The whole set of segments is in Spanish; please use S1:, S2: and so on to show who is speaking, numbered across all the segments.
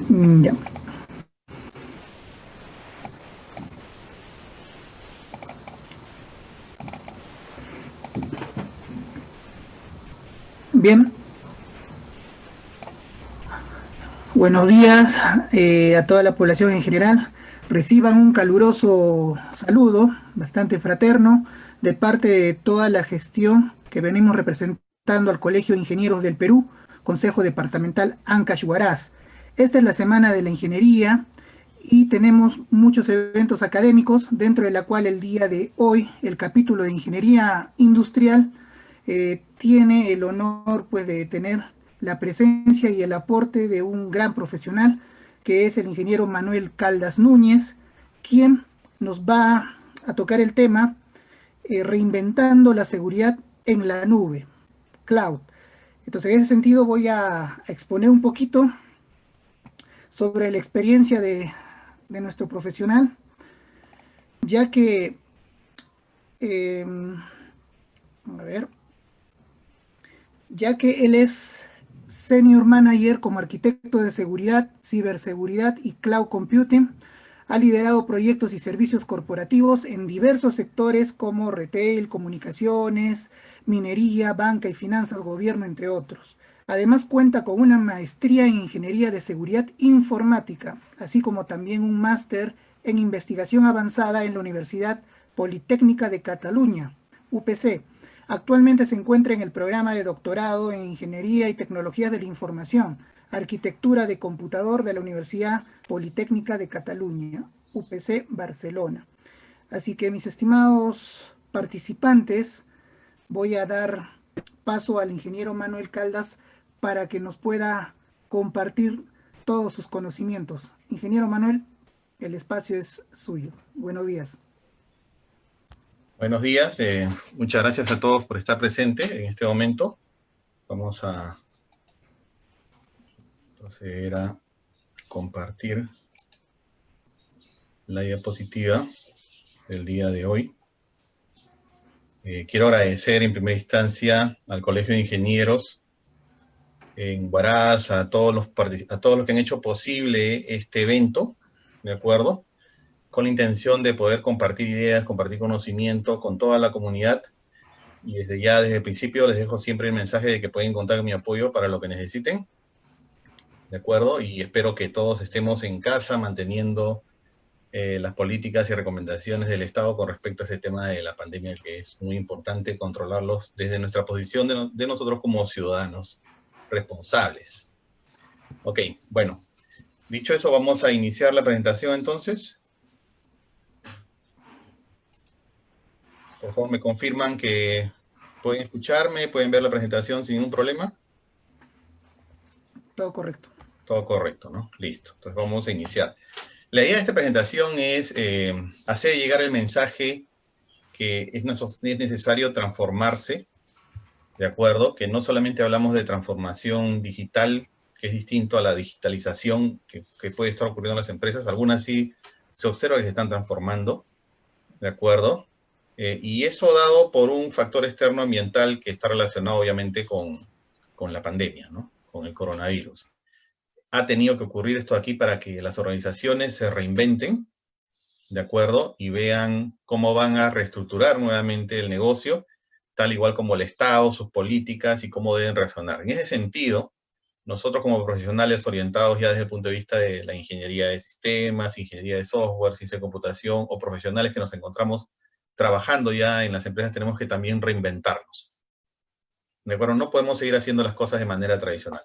S1: Ya. Bien, buenos días a toda la población en general. Reciban un caluroso saludo, bastante fraterno, de parte de toda la gestión que venimos representando al Colegio de Ingenieros del Perú, Consejo Departamental Ancash Huaraz. Esta es la Semana de la Ingeniería y tenemos muchos eventos académicos, dentro de la cual el día de hoy el capítulo de Ingeniería Industrial tiene el honor pues, de tener la presencia y el aporte de un gran profesional, que es el ingeniero Manuel Caldas Núñez, quien nos va a tocar el tema reinventando la seguridad en la nube, cloud. Entonces, en ese sentido voy a exponer un poquito sobre la experiencia de nuestro profesional, ya que, eh, a ver, ya que él es Senior Manager como arquitecto de seguridad, ciberseguridad y cloud computing. Ha liderado proyectos y servicios corporativos en diversos sectores como retail, comunicaciones, minería, banca y finanzas, gobierno, entre otros. Además cuenta con una maestría en Ingeniería de Seguridad Informática, así como también un máster en Investigación Avanzada en la Universidad Politécnica de Cataluña, UPC. Actualmente se encuentra en el programa de doctorado en Ingeniería y Tecnologías de la Información, Arquitectura de Computador de la Universidad Politécnica de Cataluña, UPC Barcelona. Así que, mis estimados participantes, voy a dar paso al ingeniero Manuel Caldas para que nos pueda compartir todos sus conocimientos. Ingeniero Manuel, el espacio es suyo. Buenos días.
S2: Buenos días, muchas gracias a todos por estar presentes en este momento. Vamos a proceder a compartir la diapositiva del día de hoy. Quiero agradecer en primera instancia al Colegio de Ingenieros en Huaraz, a todos los que han hecho posible este evento, ¿de acuerdo? Con la intención de poder compartir ideas, compartir conocimiento con toda la comunidad. Y desde el principio les dejo siempre el mensaje de que pueden contar con mi apoyo para lo que necesiten, ¿de acuerdo? Y espero que todos estemos en casa manteniendo las políticas y recomendaciones del Estado con respecto a este tema de la pandemia, que es muy importante controlarlos desde nuestra posición de nosotros como ciudadanos responsables. Ok, bueno, dicho eso, vamos a iniciar la presentación entonces. Por favor, me confirman que pueden escucharme, pueden ver la presentación sin ningún problema.
S1: Todo correcto.
S2: Todo correcto, ¿no? Listo. Entonces vamos a iniciar. La idea de esta presentación es hacer llegar el mensaje que es necesario transformarse, ¿de acuerdo? Que no solamente hablamos de transformación digital, que es distinto a la digitalización que puede estar ocurriendo en las empresas. Algunas sí se observa que se están transformando, ¿de acuerdo? Y eso dado por un factor externo ambiental que está relacionado obviamente con la pandemia, ¿no? Con el coronavirus. Ha tenido que ocurrir esto aquí para que las organizaciones se reinventen, ¿de acuerdo? Y vean cómo van a reestructurar nuevamente el negocio, tal igual como el Estado, sus políticas y cómo deben reaccionar. En ese sentido, nosotros como profesionales orientados ya desde el punto de vista de la ingeniería de sistemas, ingeniería de software, ciencia de computación, o profesionales que nos encontramos trabajando ya en las empresas, tenemos que también reinventarnos. ¿De acuerdo? No podemos seguir haciendo las cosas de manera tradicional.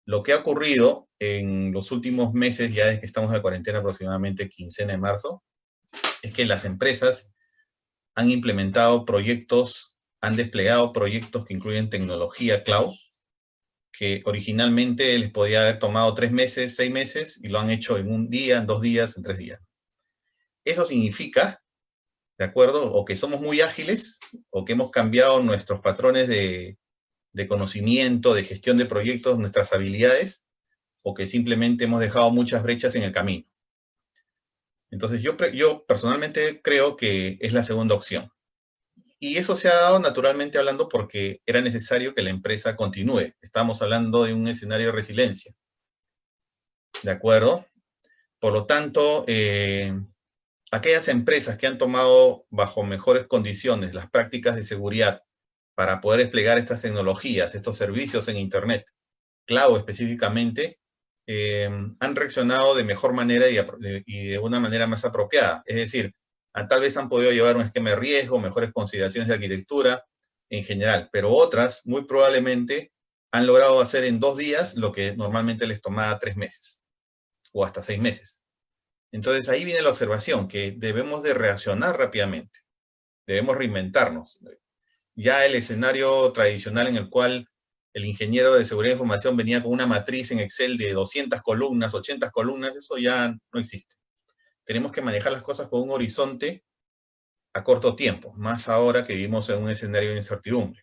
S2: Lo que ha ocurrido en los últimos meses, ya desde que estamos en la cuarentena aproximadamente quincena de marzo, es que las empresas han implementado proyectos, han desplegado proyectos que incluyen tecnología cloud, que originalmente les podía haber tomado 3 meses, 6 meses, y lo han hecho en 1 día, en 2 días, en 3 días. Eso significa, ¿de acuerdo? O que somos muy ágiles, o que hemos cambiado nuestros patrones de conocimiento, de gestión de proyectos, nuestras habilidades, o que simplemente hemos dejado muchas brechas en el camino. Entonces yo personalmente creo que es la segunda opción. Y eso se ha dado naturalmente hablando porque era necesario que la empresa continúe. Estamos hablando de un escenario de resiliencia. ¿de acuerdo? Por lo tanto, aquellas empresas que han tomado bajo mejores condiciones las prácticas de seguridad para poder desplegar estas tecnologías, estos servicios en Internet, cloud específicamente, han reaccionado de mejor manera y de una manera más apropiada. Es decir, tal vez han podido llevar un esquema de riesgo, mejores consideraciones de arquitectura en general, pero otras muy probablemente han logrado hacer en 2 días lo que normalmente les tomaba 3 meses o hasta 6 meses. Entonces ahí viene la observación, que debemos de reaccionar rápidamente, debemos reinventarnos. Ya el escenario tradicional en el cual el ingeniero de seguridad de información venía con una matriz en Excel de 200 columnas, 80 columnas, eso ya no existe. Tenemos que manejar las cosas con un horizonte a corto tiempo, más ahora que vivimos en un escenario de incertidumbre.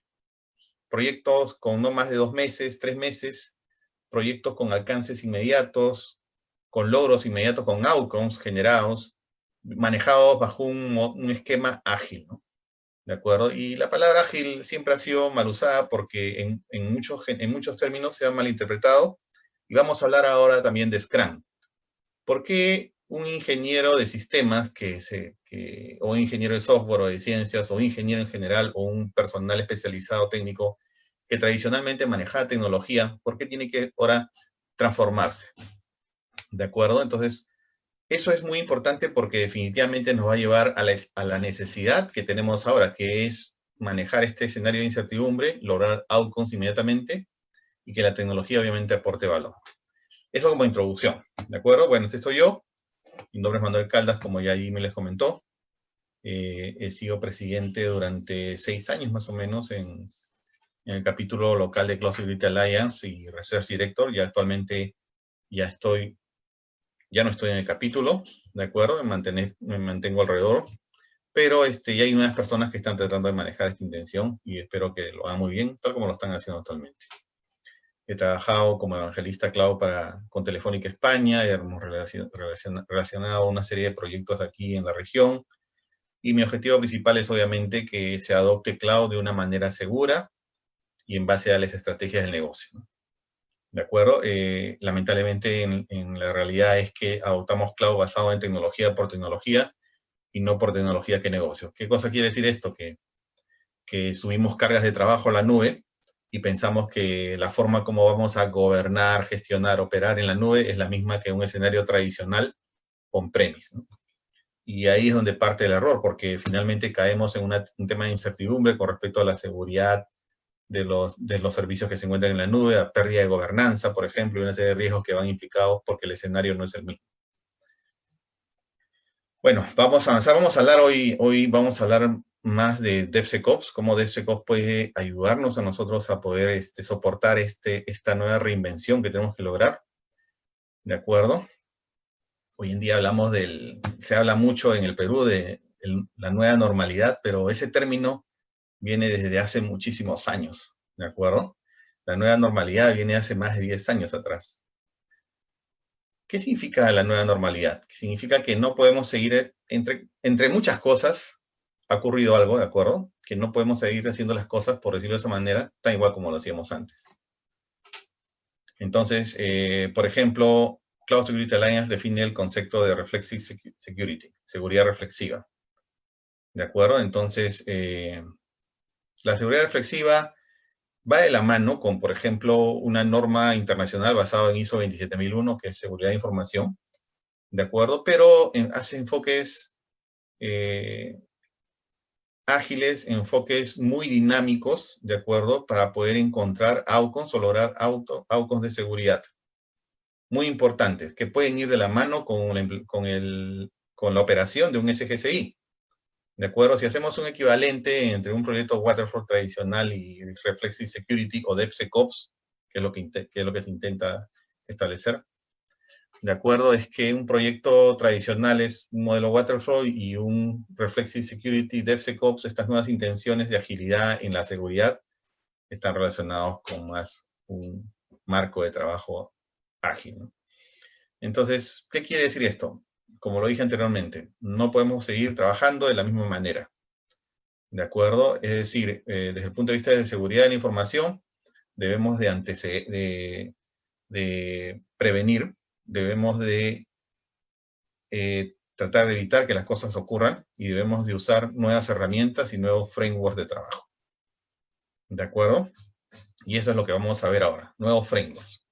S2: Proyectos con no más de 2 meses, 3 meses, proyectos con alcances inmediatos, con logros inmediatos, con outcomes generados, manejados bajo un esquema ágil, ¿no? ¿De acuerdo? Y la palabra ágil siempre ha sido mal usada porque en muchos términos se ha malinterpretado. Y vamos a hablar ahora también de Scrum. ¿Por qué un ingeniero de sistemas o un ingeniero de software o de ciencias o un ingeniero en general o un personal especializado técnico que tradicionalmente manejaba tecnología, por qué tiene que ahora transformarse? ¿De acuerdo? Entonces, eso es muy importante porque definitivamente nos va a llevar a la necesidad que tenemos ahora, que es manejar este escenario de incertidumbre, lograr outcomes inmediatamente y que la tecnología obviamente aporte valor. Eso como introducción, ¿de acuerdo? Bueno, este soy yo. Mi nombre es Manuel Caldas, como ya ahí me les comentó. He sido presidente durante 6 años más o menos en el capítulo local de Cloud Security Alliance y Research Director, y actualmente ya no estoy en el capítulo, ¿de acuerdo? Me mantengo alrededor, pero ya hay unas personas que están tratando de manejar esta intención y espero que lo hagan muy bien, tal como lo están haciendo actualmente. He trabajado como evangelista cloud con Telefónica España, hemos relacionado una serie de proyectos aquí en la región, y mi objetivo principal es obviamente que se adopte cloud de una manera segura y en base a las estrategias del negocio, ¿no? ¿De acuerdo? Lamentablemente en la realidad es que adoptamos cloud basado en tecnología por tecnología y no por tecnología que negocio. ¿Qué cosa quiere decir esto? Que subimos cargas de trabajo a la nube y pensamos que la forma como vamos a gobernar, gestionar, operar en la nube es la misma que un escenario tradicional on-premise, ¿no? Y ahí es donde parte el error, porque finalmente caemos en un tema de incertidumbre con respecto a la seguridad de los servicios que se encuentran en la nube, a pérdida de gobernanza, por ejemplo, y una serie de riesgos que van implicados porque el escenario no es el mismo. Bueno, vamos a avanzar, vamos a hablar hoy vamos a hablar más de DevSecOps, cómo DevSecOps puede ayudarnos a nosotros a poder soportar esta nueva reinvención que tenemos que lograr, ¿de acuerdo? Hoy en día se habla mucho en el Perú de la nueva normalidad, pero ese término viene desde hace muchísimos años, ¿de acuerdo? La nueva normalidad viene hace más de 10 años atrás. ¿Qué significa la nueva normalidad? Significa que no podemos seguir, entre muchas cosas, ha ocurrido algo, ¿de acuerdo? Que no podemos seguir haciendo las cosas, por decirlo de esa manera, tan igual como lo hacíamos antes. Entonces, por ejemplo, Cloud Security Alliance define el concepto de Reflexive Security, seguridad reflexiva. ¿De acuerdo? Entonces, la seguridad reflexiva va de la mano con, por ejemplo, una norma internacional basada en ISO 27001, que es seguridad de información, ¿de acuerdo? Pero hace enfoques ágiles, enfoques muy dinámicos, ¿de acuerdo? Para poder encontrar outcomes o lograr outcomes de seguridad. Muy importantes, que pueden ir de la mano con la operación de un SGCI. ¿De acuerdo? Si hacemos un equivalente entre un proyecto Waterfall tradicional y Reflexive Security o DevSecOps, que es lo que se intenta establecer, ¿de acuerdo? Es que un proyecto tradicional es un modelo Waterfall y un Reflexive Security DevSecOps, estas nuevas intenciones de agilidad en la seguridad, están relacionados con más un marco de trabajo ágil, ¿no? Entonces, ¿qué quiere decir esto? Como lo dije anteriormente, no podemos seguir trabajando de la misma manera, ¿de acuerdo? Es decir, desde el punto de vista de seguridad de la información, debemos de prevenir, debemos de tratar de evitar que las cosas ocurran y debemos de usar nuevas herramientas y nuevos frameworks de trabajo. ¿De acuerdo? Y eso es lo que vamos a ver ahora, nuevos frameworks.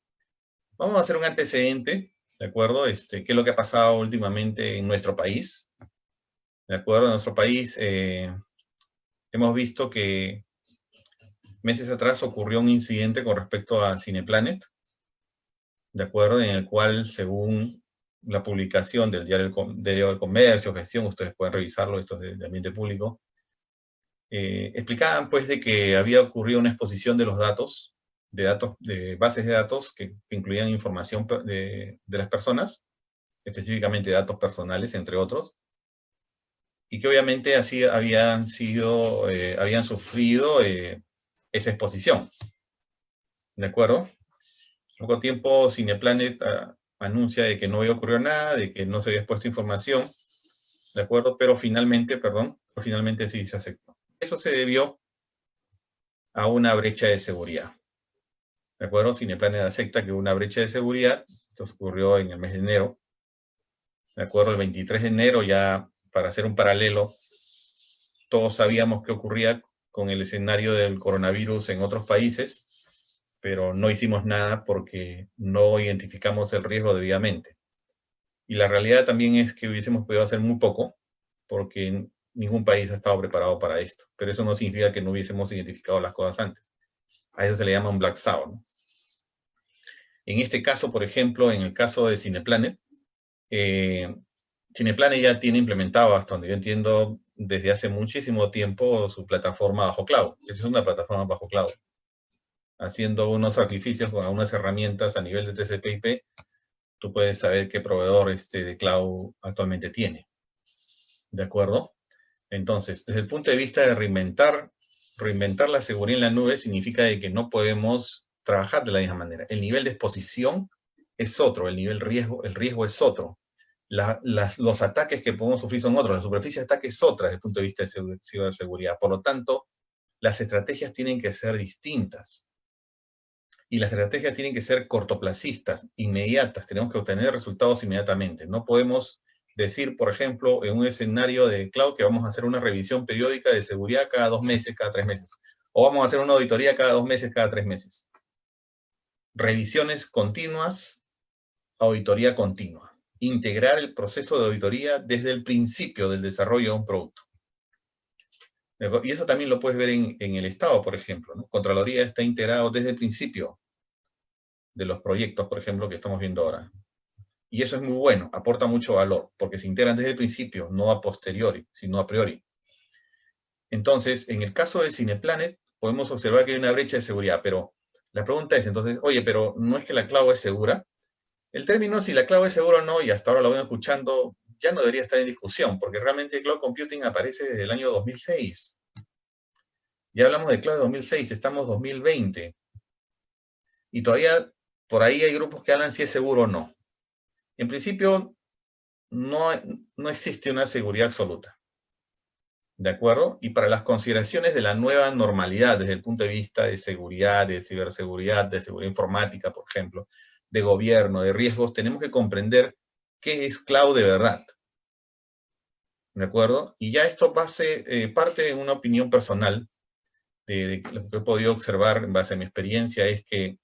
S2: Vamos a hacer un antecedente, ¿de acuerdo? ¿Qué es lo que ha pasado últimamente en nuestro país? ¿De acuerdo? En nuestro país hemos visto que meses atrás ocurrió un incidente con respecto a Cineplanet, ¿de acuerdo? En el cual, según la publicación del Diario del Comercio, Gestión, ustedes pueden revisarlo, esto es de ambiente público, explicaban pues de que había ocurrido una exposición de los datos, de bases de datos que incluían información de las personas, específicamente datos personales, entre otros, y que obviamente así habían sufrido esa exposición. ¿De acuerdo? Poco tiempo Cineplanet anuncia de que no había ocurrido nada, de que no se había expuesto información, ¿de acuerdo? Pero finalmente sí se aceptó. Eso se debió a una brecha de seguridad. ¿De acuerdo? Cineplanet acepta que hubo una brecha de seguridad. Esto ocurrió en el mes de enero. ¿De acuerdo? El 23 de enero, ya para hacer un paralelo, todos sabíamos qué ocurría con el escenario del coronavirus en otros países, pero no hicimos nada porque no identificamos el riesgo debidamente. Y la realidad también es que hubiésemos podido hacer muy poco, porque ningún país ha estado preparado para esto. Pero eso no significa que no hubiésemos identificado las cosas antes. A eso se le llama un black swan, ¿no? En este caso, por ejemplo, en el caso de Cineplanet, Cineplanet ya tiene implementado, hasta donde yo entiendo, desde hace muchísimo tiempo su plataforma bajo cloud. Es una plataforma bajo cloud. Haciendo unos sacrificios con algunas herramientas a nivel de TCP/IP, tú puedes saber qué proveedor de cloud actualmente tiene. ¿De acuerdo? Entonces, desde el punto de vista de reinventar la seguridad en la nube significa de que no podemos trabajar de la misma manera. El nivel de exposición es otro, el riesgo es otro. Los ataques que podemos sufrir son otros, la superficie de ataque es otra desde el punto de vista de ciberseguridad. Por lo tanto, las estrategias tienen que ser distintas. Y las estrategias tienen que ser cortoplacistas, inmediatas. Tenemos que obtener resultados inmediatamente. No podemos decir, por ejemplo, en un escenario de cloud que vamos a hacer una revisión periódica de seguridad cada 2 meses, cada 3 meses. O vamos a hacer una auditoría cada 2 meses, cada 3 meses. Revisiones continuas, auditoría continua. Integrar el proceso de auditoría desde el principio del desarrollo de un producto. Y eso también lo puedes ver en el Estado, por ejemplo, ¿no? Contraloría está integrado desde el principio de los proyectos, por ejemplo, que estamos viendo ahora. Y eso es muy bueno, aporta mucho valor, porque se integran desde el principio, no a posteriori, sino a priori. Entonces, en el caso de Cineplanet, podemos observar que hay una brecha de seguridad, pero la pregunta es entonces, oye, pero ¿no es que la cloud es segura? El término si la cloud es segura o no, y hasta ahora lo vengo escuchando, ya no debería estar en discusión, porque realmente el cloud computing aparece desde el año 2006. Ya hablamos de cloud de 2006, estamos en 2020. Y todavía por ahí hay grupos que hablan si es seguro o no. En principio, no existe una seguridad absoluta. ¿De acuerdo? Y para las consideraciones de la nueva normalidad desde el punto de vista de seguridad, de ciberseguridad, de seguridad informática, por ejemplo, de gobierno, de riesgos, tenemos que comprender qué es cloud de verdad. ¿De acuerdo? Y ya esto parte de una opinión personal, de lo que he podido observar en base a mi experiencia, es que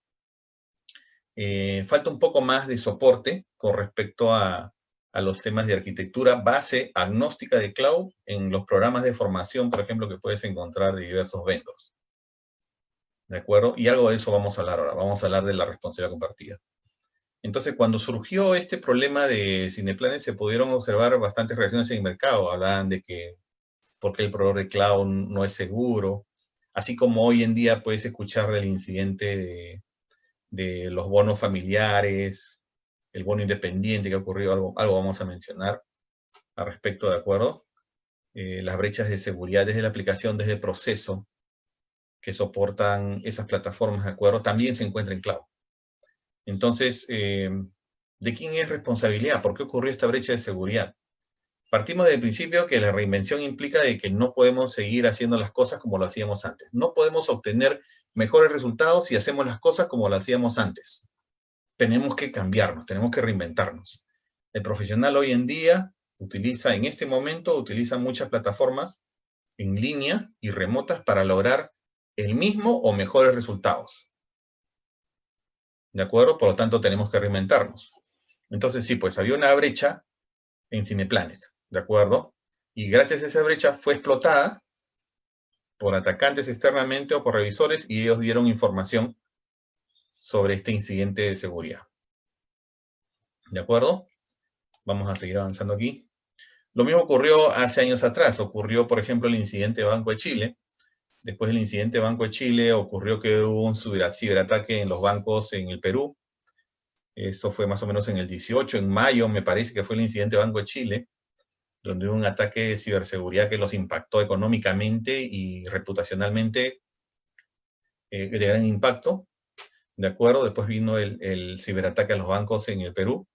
S2: falta un poco más de soporte con respecto a los temas de arquitectura base agnóstica de cloud en los programas de formación, por ejemplo, que puedes encontrar de diversos vendors. ¿De acuerdo? Y algo de eso vamos a hablar ahora. Vamos a hablar de la responsabilidad compartida. Entonces, cuando surgió este problema de Cineplanet, se pudieron observar bastantes reacciones en el mercado. Hablaban de que por qué el proveedor de cloud no es seguro. Así como hoy en día puedes escuchar del incidente de los bonos familiares, el bono independiente que ha ocurrido, algo vamos a mencionar al respecto, ¿de acuerdo? Las brechas de seguridad desde la aplicación, desde el proceso que soportan esas plataformas, ¿de acuerdo? También se encuentra en cloud. Entonces, ¿de quién es responsabilidad? ¿Por qué ocurrió esta brecha de seguridad? Partimos del principio que la reinvención implica de que no podemos seguir haciendo las cosas como lo hacíamos antes. No podemos obtener mejores resultados si hacemos las cosas como lo hacíamos antes. tenemos que cambiarnos, tenemos que reinventarnos. El profesional hoy en día en este momento, utiliza muchas plataformas en línea y remotas para lograr el mismo o mejores resultados. ¿De acuerdo? Por lo tanto, tenemos que reinventarnos. Entonces, sí, pues había una brecha en Cineplanet, ¿de acuerdo? Y gracias a esa brecha fue explotada por atacantes externamente o por revisores y ellos dieron información sobre este incidente de seguridad. ¿De acuerdo? Vamos a seguir avanzando aquí. Lo mismo ocurrió hace años atrás. Ocurrió, por ejemplo, el incidente de Banco de Chile. Después del incidente de Banco de Chile ocurrió que hubo un ciberataque en los bancos en el Perú. Eso fue más o menos en el 18, en mayo, me parece que fue el incidente de Banco de Chile, donde hubo un ataque de ciberseguridad que los impactó económicamente y reputacionalmente de gran impacto. ¿De acuerdo? Después vino el ciberataque a los bancos en el Perú.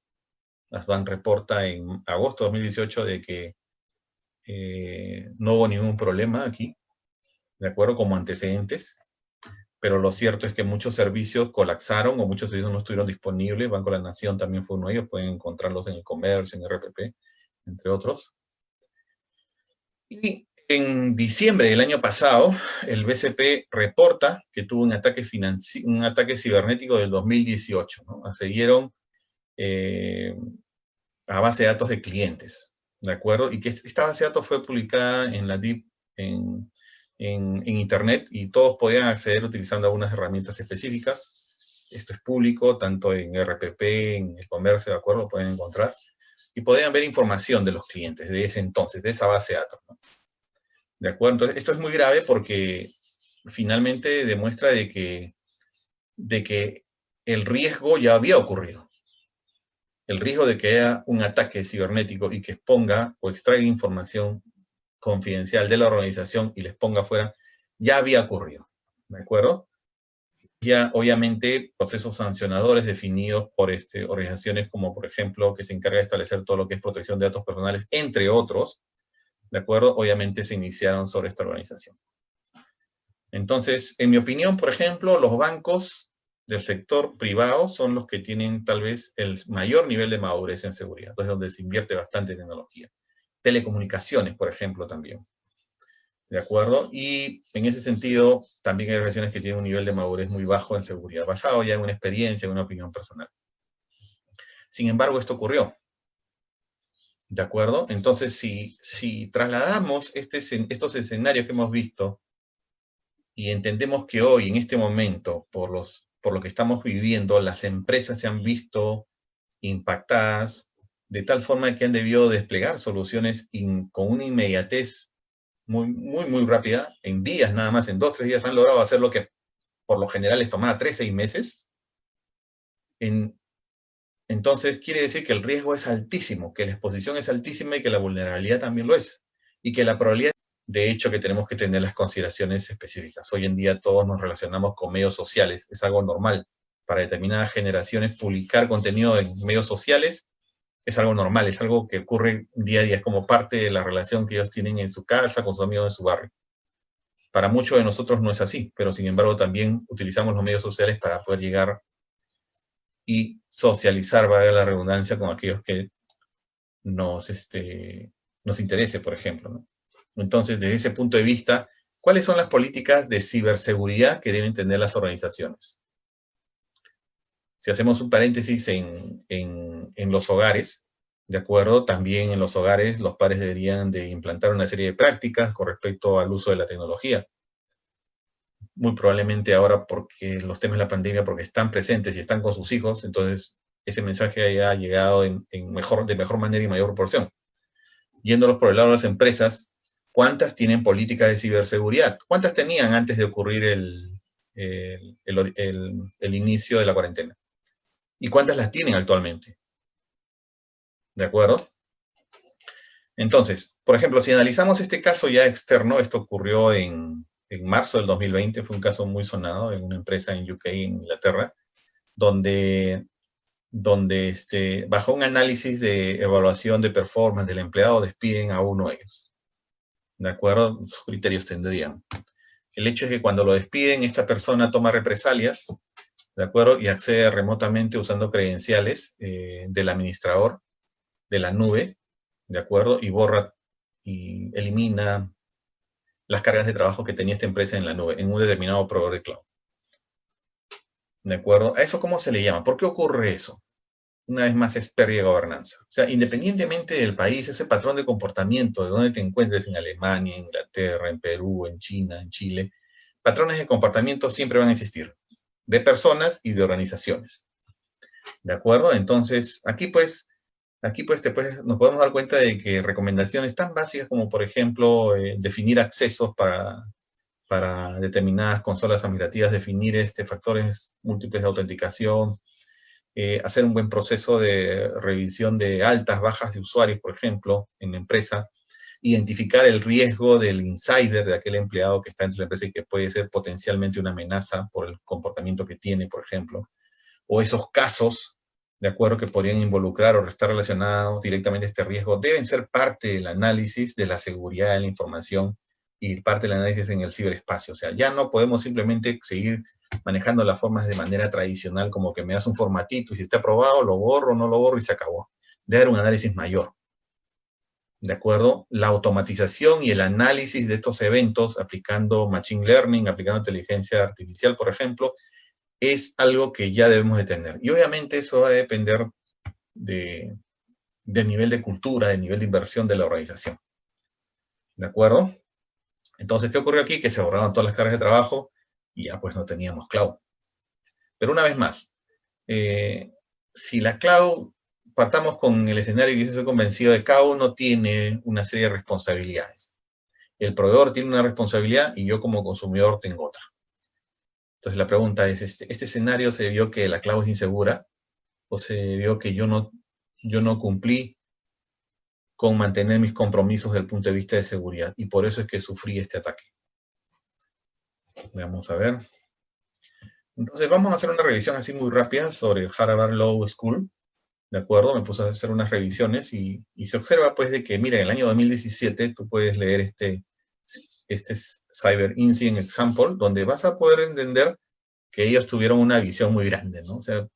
S2: Asbank reporta en agosto de 2018 de que no hubo ningún problema aquí, ¿de acuerdo? Como antecedentes. Pero lo cierto es que muchos servicios colapsaron o muchos servicios no estuvieron disponibles. Banco de la Nación también fue uno de ellos. Pueden encontrarlos en el comercio, en RPP, entre otros. Y en diciembre del año pasado, el BCP reporta que tuvo un ataque cibernético del 2018, ¿no? Accedieron a base de datos de clientes, ¿de acuerdo? Y que esta base de datos fue publicada en la DIP, en Internet, y todos podían acceder utilizando algunas herramientas específicas. Esto es público, tanto en RPP, en el comercio, ¿de acuerdo? Lo pueden encontrar. Y podían ver información de los clientes de ese entonces, de esa base de datos, ¿no? ¿De acuerdo? Entonces, esto es muy grave porque finalmente demuestra de que el riesgo ya había ocurrido. El riesgo de que haya un ataque cibernético y que exponga o extraiga información confidencial de la organización y les ponga afuera, ya había ocurrido, ¿de acuerdo? Ya, obviamente, procesos sancionadores definidos por organizaciones como, por ejemplo, que se encarga de establecer todo lo que es protección de datos personales, entre otros, ¿de acuerdo? Obviamente se iniciaron sobre esta organización. Entonces, en mi opinión, por ejemplo, los bancos del sector privado son los que tienen tal vez el mayor nivel de madurez en seguridad, entonces donde se invierte bastante en tecnología. Telecomunicaciones, por ejemplo, también. ¿De acuerdo? Y en ese sentido, también hay organizaciones que tienen un nivel de madurez muy bajo en seguridad, basado ya en una experiencia, en una opinión personal. Sin embargo, esto ocurrió. ¿De acuerdo? Entonces, si trasladamos estos escenarios que hemos visto y entendemos que hoy, en este momento, por lo que estamos viviendo, las empresas se han visto impactadas de tal forma que han debido desplegar soluciones con una inmediatez muy rápida, en días nada más, en 2 o 3 días han logrado hacer lo que por lo general les tomaba 3 o 6 meses. Entonces quiere decir que el riesgo es altísimo, que la exposición es altísima y que la vulnerabilidad también lo es. Y que la probabilidad, de hecho, que tenemos que tener las consideraciones específicas. Hoy en día todos nos relacionamos con medios sociales, es algo normal. Para determinadas generaciones publicar contenido en medios sociales es algo normal, es algo que ocurre día a día, es como parte de la relación que ellos tienen en su casa, con sus amigos en su barrio. Para muchos de nosotros no es así, pero sin embargo también utilizamos los medios sociales para poder llegar y socializar, valga la redundancia, con aquellos que nos interese, por ejemplo, ¿no? Entonces, desde ese punto de vista, ¿cuáles son las políticas de ciberseguridad que deben tener las organizaciones? Si hacemos un paréntesis en los hogares, ¿de acuerdo? También en los hogares los padres deberían de implantar una serie de prácticas con respecto al uso de la tecnología. Muy probablemente ahora porque los temas de la pandemia, porque están presentes y están con sus hijos, entonces ese mensaje haya llegado de mejor manera y mayor proporción. Yéndolos por el lado de las empresas, ¿cuántas tienen políticas de ciberseguridad? ¿Cuántas tenían antes de ocurrir el inicio de la cuarentena? ¿Y cuántas las tienen actualmente? ¿De acuerdo? Entonces, por ejemplo, si analizamos este caso ya externo, esto ocurrió en marzo del 2020, fue un caso muy sonado en una empresa en UK, en Inglaterra, donde bajo un análisis de evaluación de performance del empleado despiden a uno de ellos. ¿De acuerdo? Sus criterios tendrían. El hecho es que cuando lo despiden, esta persona toma represalias, ¿de acuerdo? Y accede remotamente usando credenciales del administrador de la nube, ¿de acuerdo? Y borra y elimina las cargas de trabajo que tenía esta empresa en la nube, en un determinado proveedor de cloud. ¿De acuerdo? ¿A eso cómo se le llama? ¿Por qué ocurre eso? Una vez más es pérdida de gobernanza. O sea, independientemente del país, ese patrón de comportamiento, de donde te encuentres, en Alemania, en Inglaterra, en Perú, en China, en Chile, patrones de comportamiento siempre van a existir, de personas y de organizaciones. ¿De acuerdo? Entonces, nos podemos dar cuenta de que recomendaciones tan básicas como, por ejemplo, definir accesos para determinadas consolas administrativas, definir factores múltiples de autenticación, hacer un buen proceso de revisión de altas, bajas de usuarios, por ejemplo, en la empresa, identificar el riesgo del insider, de aquel empleado que está dentro de la empresa y que puede ser potencialmente una amenaza por el comportamiento que tiene, por ejemplo, o esos casos, de acuerdo, que podrían involucrar o estar relacionados directamente a este riesgo, deben ser parte del análisis de la seguridad de la información y parte del análisis en el ciberespacio. O sea, ya no podemos simplemente seguir manejando las formas de manera tradicional, como que me das un formatito y si está aprobado, lo borro, no lo borro y se acabó. Debe haber un análisis mayor. ¿De acuerdo? La automatización y el análisis de estos eventos, aplicando Machine Learning, aplicando inteligencia artificial, por ejemplo, es algo que ya debemos de tener. Y obviamente eso va a depender del nivel de cultura, del nivel de inversión de la organización. ¿De acuerdo? Entonces, ¿qué ocurrió aquí? Que se borraron todas las cargas de trabajo y ya pues no teníamos cloud. Pero una vez más, si la cloud, partamos con el escenario que yo estoy convencido de que cada uno tiene una serie de responsabilidades. El proveedor tiene una responsabilidad y yo como consumidor tengo otra. Entonces la pregunta es, ¿este escenario se vio que la cloud es insegura? ¿O se vio que yo no cumplí con mantener mis compromisos desde el punto de vista de seguridad? Y por eso es que sufrí este ataque. Vamos a ver. Entonces vamos a hacer una revisión así muy rápida sobre el Harvard Law School. ¿De acuerdo? Me puse a hacer unas revisiones y se observa pues de que, mira, en el año 2017 tú puedes leer este Cyber Incident Example, donde vas a poder entender que ellos tuvieron una visión muy grande, ¿no? O sea,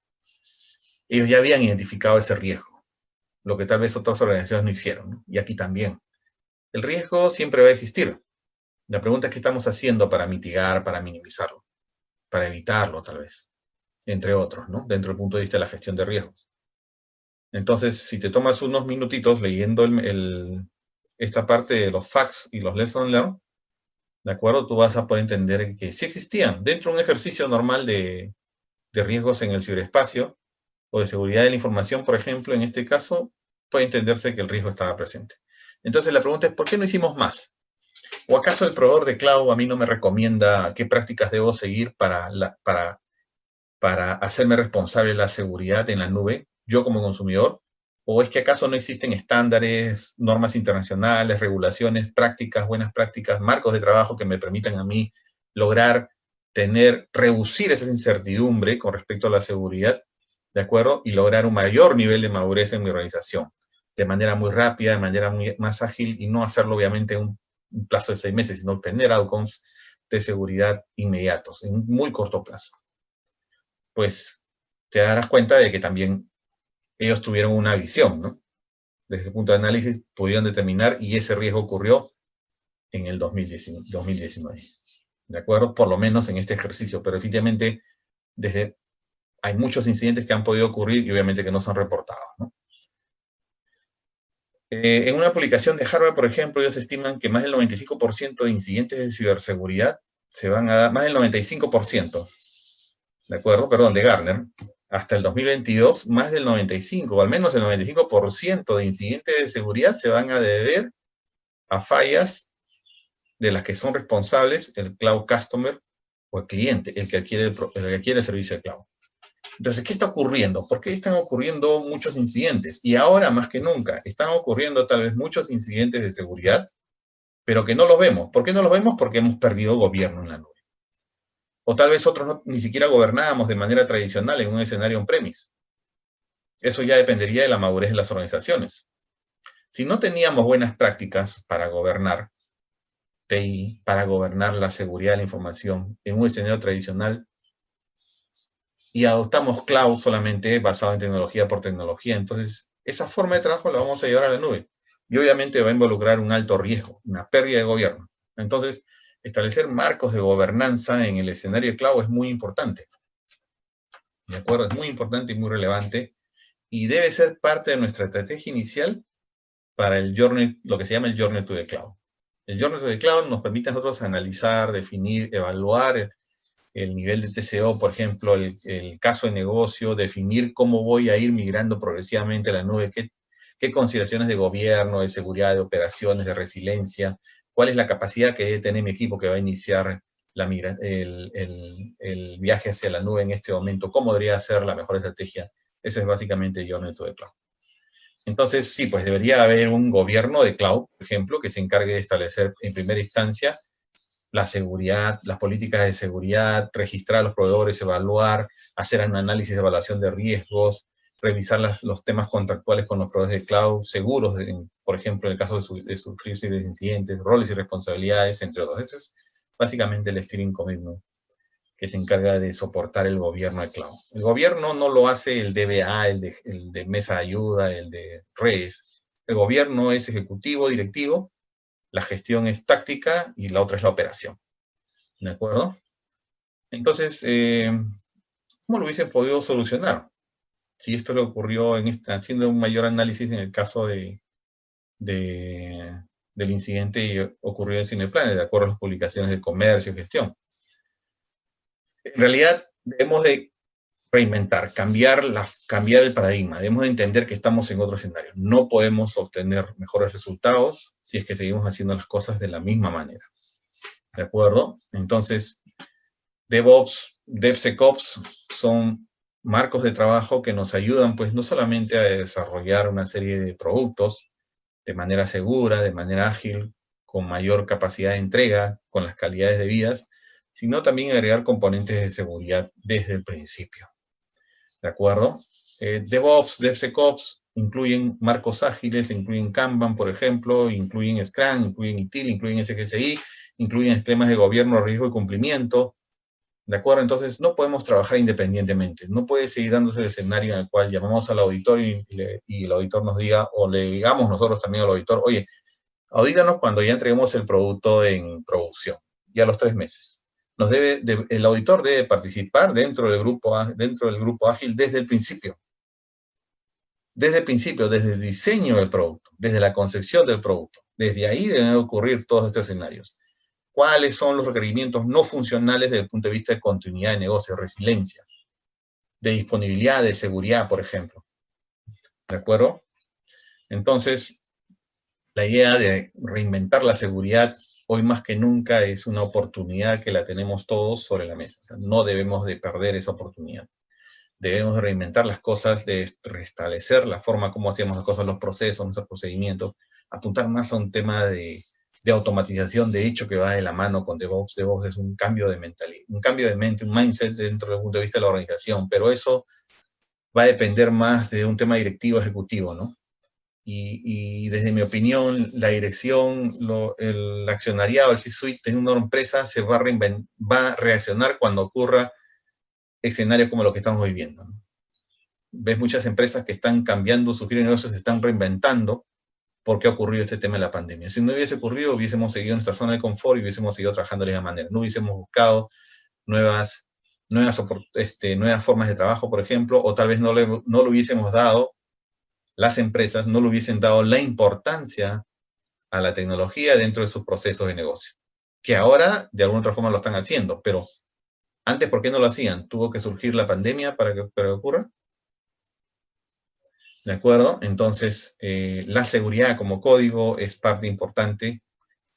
S2: ellos ya habían identificado ese riesgo, lo que tal vez otras organizaciones no hicieron, ¿no? Y aquí también. El riesgo siempre va a existir. La pregunta es qué estamos haciendo para mitigar, para minimizarlo, para evitarlo tal vez, entre otros, ¿no? Dentro del punto de vista de la gestión de riesgos. Entonces, si te tomas unos minutitos leyendo esta parte de los facts y los lessons learned, ¿de acuerdo? Tú vas a poder entender que sí existían. Dentro de un ejercicio normal de riesgos en el ciberespacio o de seguridad de la información, por ejemplo, en este caso, puede entenderse que el riesgo estaba presente. Entonces, la pregunta es, ¿por qué no hicimos más? ¿O acaso el proveedor de cloud a mí no me recomienda qué prácticas debo seguir para hacerme responsable de la seguridad en la nube, yo como consumidor? ¿O es que acaso no existen estándares, normas internacionales, regulaciones, prácticas, buenas prácticas, marcos de trabajo que me permitan a mí lograr reducir esa incertidumbre con respecto a la seguridad, ¿de acuerdo? Y lograr un mayor nivel de madurez en mi organización, de manera muy rápida, de manera más ágil, y no hacerlo obviamente en un plazo de 6 meses, sino obtener outcomes de seguridad inmediatos, en un muy corto plazo. Pues te darás cuenta de que también ellos tuvieron una visión, ¿no? Desde ese punto de análisis pudieron determinar y ese riesgo ocurrió en el 2019. ¿De acuerdo? Por lo menos en este ejercicio, pero definitivamente hay muchos incidentes que han podido ocurrir y obviamente que no son reportados, ¿no? En una publicación de Harvard, por ejemplo, ellos estiman que más del 95% de incidentes de ciberseguridad se van a dar, más del 95%, ¿de acuerdo? Perdón, de Gartner, hasta el 2022, más del 95, o al menos el 95% de incidentes de seguridad se van a deber a fallas de las que son responsables el cloud customer o el cliente, el que adquiere el servicio de cloud. Entonces, ¿qué está ocurriendo? ¿Por qué están ocurriendo muchos incidentes? Y ahora, más que nunca, están ocurriendo tal vez muchos incidentes de seguridad, pero que no los vemos. ¿Por qué no los vemos? Porque hemos perdido gobierno en la nube. O tal vez otros ni siquiera gobernábamos de manera tradicional en un escenario on-premise. Eso ya dependería de la madurez de las organizaciones. Si no teníamos buenas prácticas para gobernar TI, para gobernar la seguridad de la información en un escenario tradicional, y adoptamos cloud solamente basado en tecnología por tecnología. Entonces, esa forma de trabajo la vamos a llevar a la nube. Y obviamente va a involucrar un alto riesgo, una pérdida de gobierno. Entonces, establecer marcos de gobernanza en el escenario de cloud es muy importante. ¿De acuerdo? Es muy importante y muy relevante. Y debe ser parte de nuestra estrategia inicial para el journey, lo que se llama el Journey to the Cloud. El Journey to the Cloud nos permite a nosotros analizar, definir, evaluar el nivel de TCO, por ejemplo, el caso de negocio, definir cómo voy a ir migrando progresivamente a la nube, qué consideraciones de gobierno, de seguridad, de operaciones, de resiliencia, cuál es la capacidad que debe tener mi equipo que va a iniciar el viaje hacia la nube en este momento, cómo debería ser la mejor estrategia. Eso es básicamente Journey to the Cloud. Entonces, sí, pues debería haber un gobierno de cloud, por ejemplo, que se encargue de establecer en primera instancia la seguridad, las políticas de seguridad, registrar a los proveedores, evaluar, hacer un análisis de evaluación de riesgos, revisar los temas contractuales con los proveedores de cloud, seguros, por ejemplo, en el caso de sufrir incidentes, roles y responsabilidades, entre otros. Ese es básicamente el steering commitment que se encarga de soportar el gobierno de cloud. El gobierno no lo hace el DBA, el de mesa de ayuda, el de redes. El gobierno es ejecutivo, directivo, la gestión es táctica y la otra es la operación. ¿De acuerdo? Entonces, ¿cómo lo hubiesen podido solucionar? Si esto le ocurrió haciendo un mayor análisis en el caso del incidente ocurrido en Cineplanet, de acuerdo a las publicaciones de comercio y gestión. En realidad, debemos de reinventar, cambiar el paradigma. Debemos de entender que estamos en otro escenario. No podemos obtener mejores resultados si es que seguimos haciendo las cosas de la misma manera. ¿De acuerdo? Entonces, DevOps, DevSecOps son marcos de trabajo que nos ayudan, pues, no solamente a desarrollar una serie de productos de manera segura, de manera ágil, con mayor capacidad de entrega, con las calidades debidas, sino también agregar componentes de seguridad desde el principio. ¿De acuerdo? DevOps, DevSecOps incluyen marcos ágiles, incluyen Kanban, por ejemplo, incluyen Scrum, incluyen ITIL, incluyen SGSI, incluyen esquemas de gobierno, riesgo y cumplimiento. ¿De acuerdo? Entonces, no podemos trabajar independientemente. No puede seguir dándose el escenario en el cual llamamos al auditor y el auditor nos diga, o le digamos nosotros también al auditor, oye, audítanos cuando ya entreguemos el producto en producción, ya a los 3 meses. El auditor debe participar dentro del grupo ágil desde el principio. Desde el diseño del producto, desde la concepción del producto. Desde ahí deben ocurrir todos estos escenarios. ¿Cuáles son los requerimientos no funcionales desde el punto de vista de continuidad de negocio, resiliencia, de disponibilidad, de seguridad, por ejemplo? ¿De acuerdo? Entonces, la idea de reinventar la seguridad hoy más que nunca es una oportunidad que la tenemos todos sobre la mesa. O sea, no debemos de perder esa oportunidad. Debemos de reinventar las cosas, de restablecer la forma como hacíamos las cosas, los procesos, nuestros procedimientos, apuntar más a un tema de automatización, de hecho, que va de la mano con DevOps. DevOps es un cambio de mentalidad, un cambio de mente, un mindset dentro del punto de vista de la organización, pero eso va a depender más de un tema directivo ejecutivo, ¿no? Y desde mi opinión, la dirección, el accionariado, el C-suite de una empresa se va a reaccionar cuando ocurra escenarios como lo que estamos viviendo, ¿no? Ves muchas empresas que están cambiando su giro de negocios, se están reinventando porque ha ocurrido este tema de la pandemia. Si no hubiese ocurrido, hubiésemos seguido en nuestra zona de confort y hubiésemos seguido trabajando de la misma manera. No hubiésemos buscado nuevas formas de trabajo, por ejemplo, o tal vez no lo hubiésemos dado, las empresas no le hubiesen dado la importancia a la tecnología dentro de sus procesos de negocio, que ahora de alguna otra forma lo están haciendo, pero antes, ¿por qué no lo hacían? ¿Tuvo que surgir la pandemia para que ocurra? ¿De acuerdo? Entonces, la seguridad como código es parte importante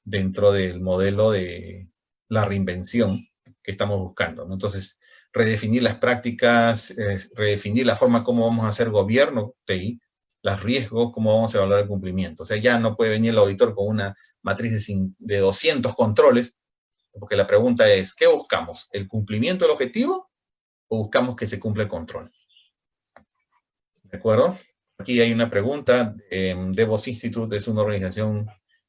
S2: dentro del modelo de la reinvención que estamos buscando, ¿no? Entonces, redefinir las prácticas, redefinir la forma como vamos a hacer gobierno TI, los riesgos, cómo vamos a evaluar el cumplimiento. O sea, ya no puede venir el auditor con una matriz de 200 controles, porque la pregunta es, ¿qué buscamos? ¿El cumplimiento del objetivo o buscamos que se cumpla el control? ¿De acuerdo? Aquí hay una pregunta. DevOps Institute es una organización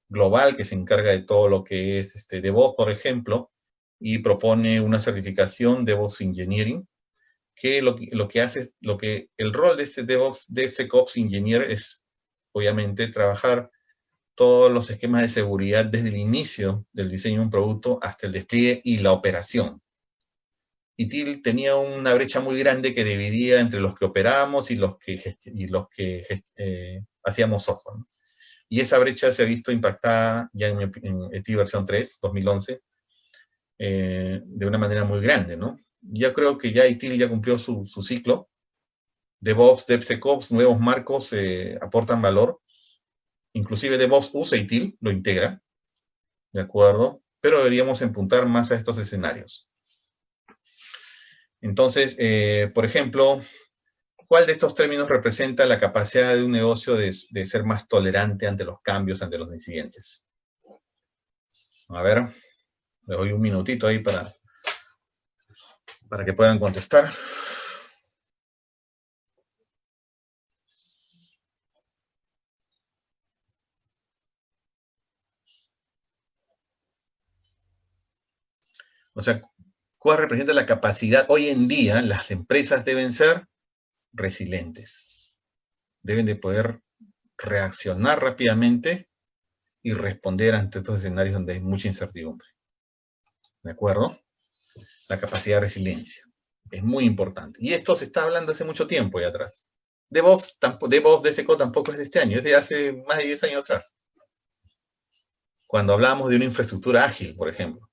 S2: global que se encarga de todo lo que es DevOps, por ejemplo, y propone una certificación DevOps Engineering que lo que hace, el rol de este DevSecOps Engineer es, obviamente, trabajar todos los esquemas de seguridad desde el inicio del diseño de un producto hasta el despliegue y la operación. ITIL tenía una brecha muy grande que dividía entre los que operábamos y los que hacíamos software, ¿no? Y esa brecha se ha visto impactada ya en ITIL versión 3, 2011, de una manera muy grande, ¿no? Yo creo que ya ITIL ya cumplió su ciclo. DevOps, DevSecOps, nuevos marcos aportan valor. Inclusive DevOps usa ITIL, lo integra, ¿de acuerdo? Pero deberíamos empuntar más a estos escenarios. Entonces, por ejemplo, ¿cuál de estos términos representa la capacidad de un negocio de ser más tolerante ante los cambios, ante los incidentes? A ver, les doy un minutito ahí para que puedan contestar. O sea, ¿cuál representa la capacidad? Hoy en día las empresas deben ser resilientes. Deben de poder reaccionar rápidamente y responder ante estos escenarios donde hay mucha incertidumbre. ¿De acuerdo? La capacidad de resiliencia es muy importante. Y esto se está hablando hace mucho tiempo ya atrás. DevOps, DevSecOps tampoco es de este año, es de hace más de 10 años atrás. Cuando hablábamos de una infraestructura ágil, por ejemplo.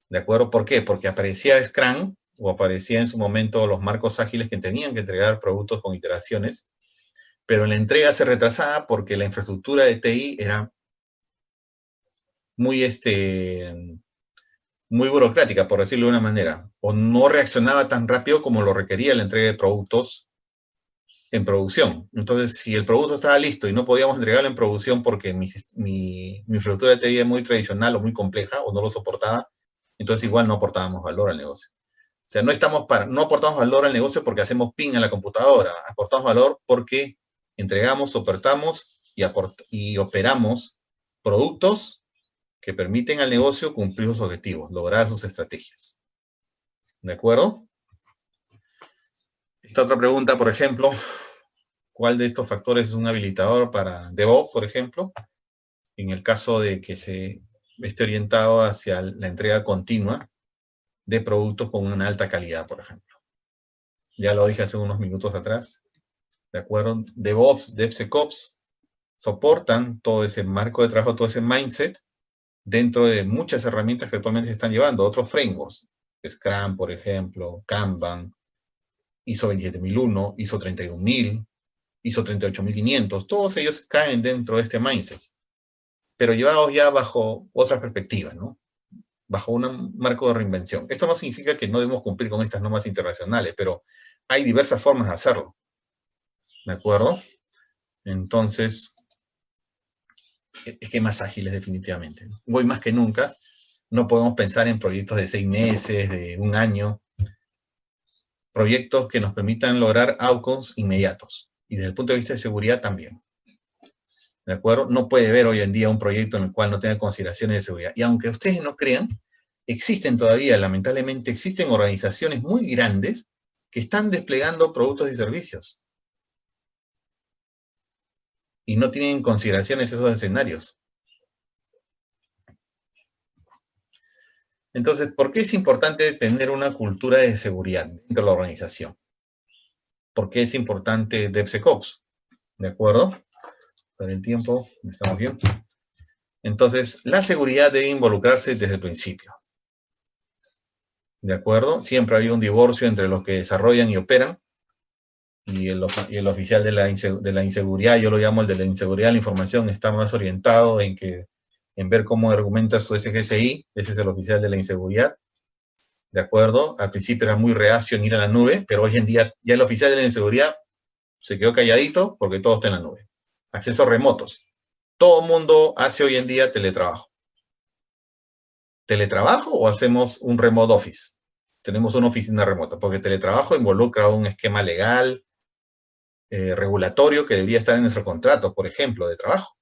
S2: ¿De acuerdo? ¿Por qué? Porque aparecía Scrum, o aparecía en su momento los marcos ágiles que tenían que entregar productos con iteraciones, pero la entrega se retrasaba porque la infraestructura de TI era muy, muy burocrática, por decirlo de una manera, o no reaccionaba tan rápido como lo requería la entrega de productos en producción. Entonces, si el producto estaba listo y no podíamos entregarlo en producción porque mi infraestructura de TI es muy tradicional o muy compleja o no lo soportaba, entonces igual no aportábamos valor al negocio. O sea, no aportamos valor al negocio porque hacemos ping en la computadora, aportamos valor porque entregamos, soportamos y operamos productos que permiten al negocio cumplir sus objetivos, lograr sus estrategias. ¿De acuerdo? Esta otra pregunta, por ejemplo, ¿cuál de estos factores es un habilitador para DevOps, por ejemplo? En el caso de que se esté orientado hacia la entrega continua de productos con una alta calidad, por ejemplo. Ya lo dije hace unos minutos atrás. ¿De acuerdo? DevOps, DevSecOps soportan todo ese marco de trabajo, todo ese mindset dentro de muchas herramientas que actualmente se están llevando, otros frameworks, Scrum, por ejemplo, Kanban, ISO 27001, ISO 31000, ISO 38500, todos ellos caen dentro de este mindset, pero llevados ya bajo otra perspectiva, ¿no? Bajo un marco de reinvención. Esto no significa que no debemos cumplir con estas normas internacionales, pero hay diversas formas de hacerlo. ¿De acuerdo? Entonces, esquemas ágiles definitivamente. Hoy más que nunca, no podemos pensar en proyectos de 6 meses, de un año, proyectos que nos permitan lograr outcomes inmediatos. Y desde el punto de vista de seguridad también. ¿De acuerdo? No puede haber hoy en día un proyecto en el cual no tenga consideraciones de seguridad. Y aunque ustedes no crean, existen todavía, lamentablemente, existen organizaciones muy grandes que están desplegando productos y servicios. Y no tienen en consideraciones esos escenarios. Entonces, ¿por qué es importante tener una cultura de seguridad dentro de la organización? ¿Por qué es importante DevSecOps? ¿De acuerdo? Para el tiempo, ¿estamos bien? Entonces, la seguridad debe involucrarse desde el principio. ¿De acuerdo? Siempre ha habido un divorcio entre los que desarrollan y operan y el oficial de la inseguridad, yo lo llamo el de la inseguridad de la información, está más orientado en ver cómo argumenta su SGSI, ese es el oficial de la inseguridad. ¿De acuerdo? Al principio era muy reacio en ir a la nube, pero hoy en día ya el oficial de la inseguridad se quedó calladito porque todo está en la nube. Accesos remotos. Todo el mundo hace hoy en día teletrabajo. ¿Teletrabajo o hacemos un remote office? Tenemos una oficina remota, porque teletrabajo involucra un esquema legal, regulatorio que debería estar en nuestro contrato, por ejemplo, de trabajo.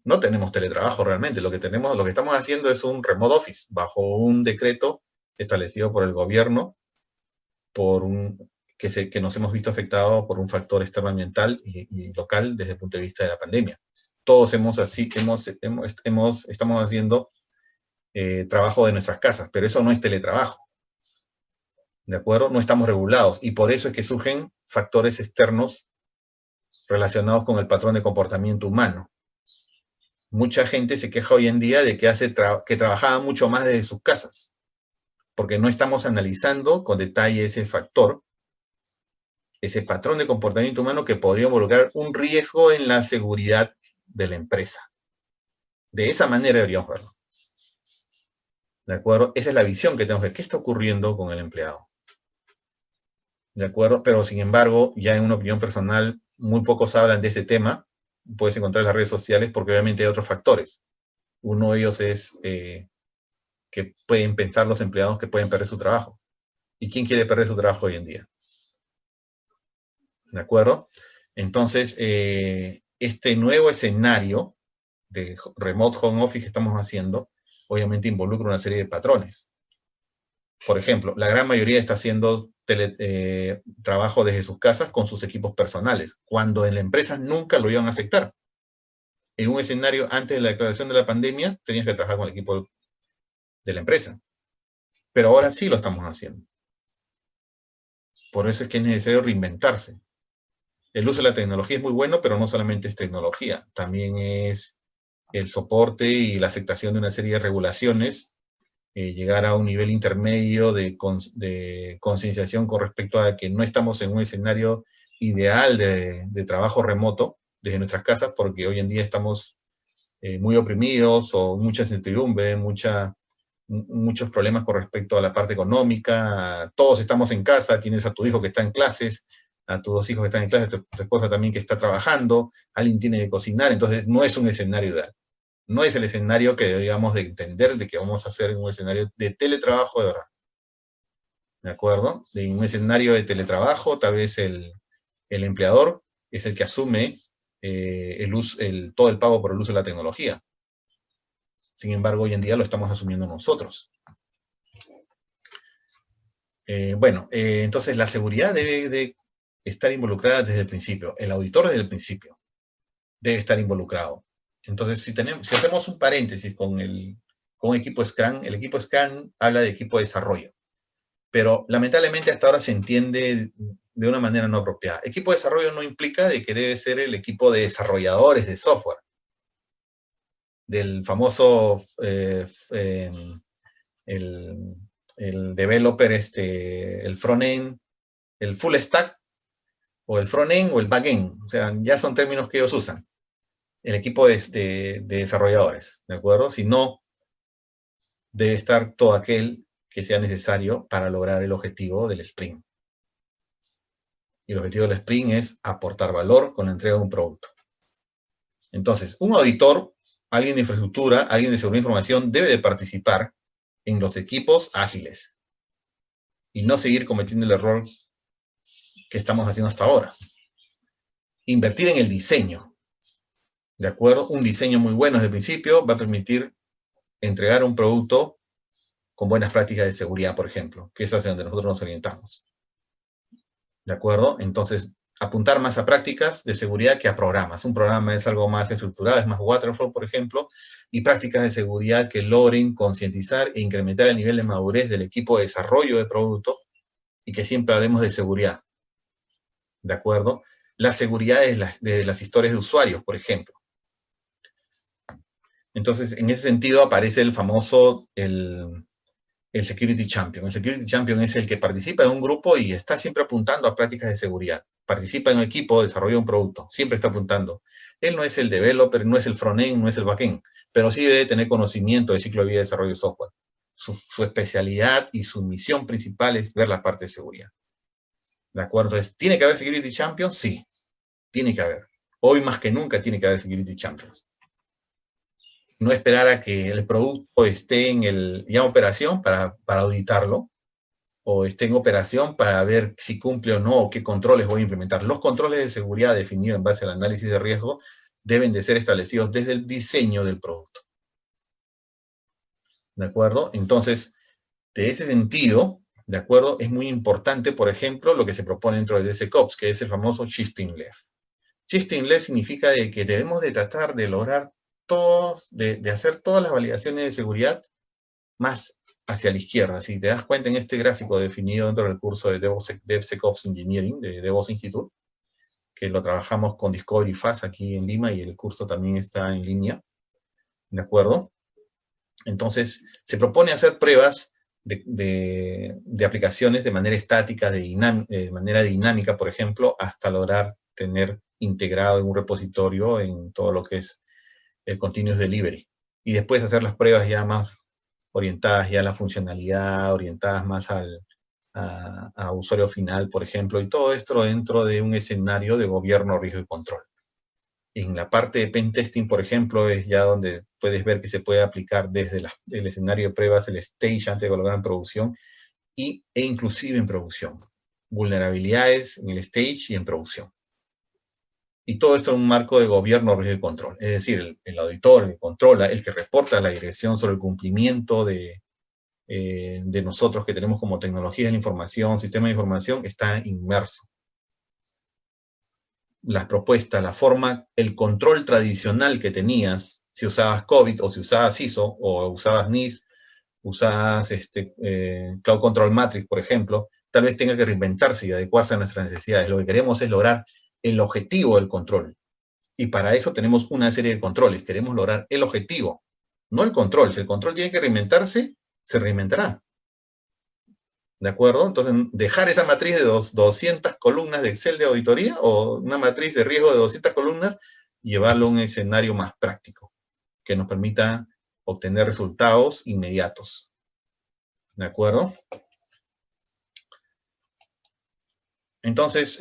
S2: No tenemos teletrabajo realmente, lo que estamos haciendo es un remote office, bajo un decreto establecido por el gobierno que nos hemos visto afectados por un factor externo ambiental y local desde el punto de vista de la pandemia. Todos estamos haciendo trabajo de nuestras casas, pero eso no es teletrabajo, ¿de acuerdo? No estamos regulados, y por eso es que surgen factores externos relacionados con el patrón de comportamiento humano. Mucha gente se queja hoy en día de que trabajaba mucho más desde sus casas, porque no estamos analizando con detalle ese factor, ese patrón de comportamiento humano que podría involucrar un riesgo en la seguridad de la empresa. De esa manera deberíamos verlo. ¿De acuerdo? Esa es la visión que tenemos de qué está ocurriendo con el empleado. ¿De acuerdo? Pero sin embargo, ya en una opinión personal, muy pocos hablan de este tema. Puedes encontrar en las redes sociales porque obviamente hay otros factores. Uno de ellos es que pueden pensar los empleados que pueden perder su trabajo. ¿Y quién quiere perder su trabajo hoy en día? ¿De acuerdo? Entonces, este nuevo escenario de remote home office que estamos haciendo, obviamente involucra una serie de patrones. Por ejemplo, la gran mayoría está haciendo trabajo desde sus casas con sus equipos personales, cuando en la empresa nunca lo iban a aceptar. En un escenario antes de la declaración de la pandemia, tenías que trabajar con el equipo de la empresa. Pero ahora sí lo estamos haciendo. Por eso es que es necesario reinventarse. El uso de la tecnología es muy bueno, pero no solamente es tecnología, también es el soporte y la aceptación de una serie de regulaciones, llegar a un nivel intermedio de concienciación con respecto a que no estamos en un escenario ideal de trabajo remoto desde nuestras casas, porque hoy en día estamos muy oprimidos o mucha incertidumbre, muchos problemas con respecto a la parte económica. Todos estamos en casa, tienes a tu hijo que está en clases, a tus dos hijos que están en clases, tu esposa también que está trabajando, alguien tiene que cocinar, entonces no es un escenario ideal. No es el escenario que deberíamos de entender de que vamos a hacer en un escenario de teletrabajo de verdad. ¿De acuerdo? En un escenario de teletrabajo, tal vez el empleador es el que asume todo el pago por el uso de la tecnología. Sin embargo, hoy en día lo estamos asumiendo nosotros. Entonces la seguridad debe de estar involucrada desde el principio. El auditor desde el principio debe estar involucrado. Entonces, si hacemos un paréntesis con equipo Scrum, el equipo Scrum habla de equipo de desarrollo. Pero lamentablemente hasta ahora se entiende de una manera no apropiada. Equipo de desarrollo no implica de que debe ser el equipo de desarrolladores de software. Del famoso el developer, el front-end, el full stack, o el front-end o el back-end. O sea, ya son términos que ellos usan. El equipo de desarrolladores, ¿de acuerdo? Si no, debe estar todo aquel que sea necesario para lograr el objetivo del sprint. Y el objetivo del sprint es aportar valor con la entrega de un producto. Entonces, un auditor, alguien de infraestructura, alguien de seguridad de información, debe de participar en los equipos ágiles y no seguir cometiendo el error que estamos haciendo hasta ahora. Invertir en el diseño, ¿de acuerdo? Un diseño muy bueno desde el principio va a permitir entregar un producto con buenas prácticas de seguridad, por ejemplo, que es hacia donde nosotros nos orientamos. ¿De acuerdo? Entonces, apuntar más a prácticas de seguridad que a programas. Un programa es algo más estructurado, es más waterfall, por ejemplo, y prácticas de seguridad que logren concientizar e incrementar el nivel de madurez del equipo de desarrollo de producto y que siempre hablemos de seguridad. ¿De acuerdo? La seguridad de las historias de usuarios, por ejemplo. Entonces, en ese sentido aparece el famoso, el Security Champion. El Security Champion es el que participa en un grupo y está siempre apuntando a prácticas de seguridad. Participa en un equipo, desarrolla un producto, siempre está apuntando. Él no es el developer, no es el front-end, no es el back-end, pero sí debe tener conocimiento del ciclo de vida de desarrollo de software. Su especialidad y su misión principal es ver la parte de seguridad. ¿De acuerdo? Entonces, ¿tiene que haber Security Champions? Sí, tiene que haber. Hoy más que nunca tiene que haber Security Champions. No esperar a que el producto esté ya en operación para auditarlo, o esté en operación para ver si cumple o no, o qué controles voy a implementar. Los controles de seguridad definidos en base al análisis de riesgo deben de ser establecidos desde el diseño del producto. ¿De acuerdo? Entonces, de ese sentido, ¿De acuerdo? Es muy importante, por ejemplo, lo que se propone dentro de DevSecOps, que es el famoso Shifting Left. Shifting Left significa de que debemos de tratar de lograr de hacer todas las validaciones de seguridad más hacia la izquierda. Si te das cuenta en este gráfico definido dentro del curso de DevSecOps Engineering, de DevOps Institute, que lo trabajamos con Discovery Fast aquí en Lima y el curso también está en línea, ¿de acuerdo? Entonces, se propone hacer pruebas de aplicaciones de manera estática, de manera dinámica, por ejemplo, hasta lograr tener integrado en un repositorio en todo lo que es el Continuous Delivery. Y después hacer las pruebas ya más orientadas ya a la funcionalidad, orientadas más a usuario final, por ejemplo, y todo esto dentro de un escenario de gobierno, riesgo y control. En la parte de pen testing, por ejemplo, es ya donde puedes ver que se puede aplicar desde el escenario de pruebas, el stage antes de colocar en producción, e inclusive en producción. Vulnerabilidades en el stage y en producción. Y todo esto en un marco de gobierno, riesgo y control. Es decir, el auditor, el que controla, el que reporta a la dirección sobre el cumplimiento de nosotros que tenemos como tecnologías de la información, sistema de información, está inmerso. Las propuestas, la forma, el control tradicional que tenías, si usabas COVID o si usabas ISO o usabas NIST, usabas Cloud Control Matrix, por ejemplo, tal vez tenga que reinventarse y adecuarse a nuestras necesidades. Lo que queremos es lograr el objetivo del control. Y para eso tenemos una serie de controles. Queremos lograr el objetivo, no el control. Si el control tiene que reinventarse, se reinventará. ¿De acuerdo? Entonces, dejar esa matriz de 200 columnas de Excel de auditoría o una matriz de riesgo de 200 columnas y llevarlo a un escenario más práctico que nos permita obtener resultados inmediatos. ¿De acuerdo? Entonces,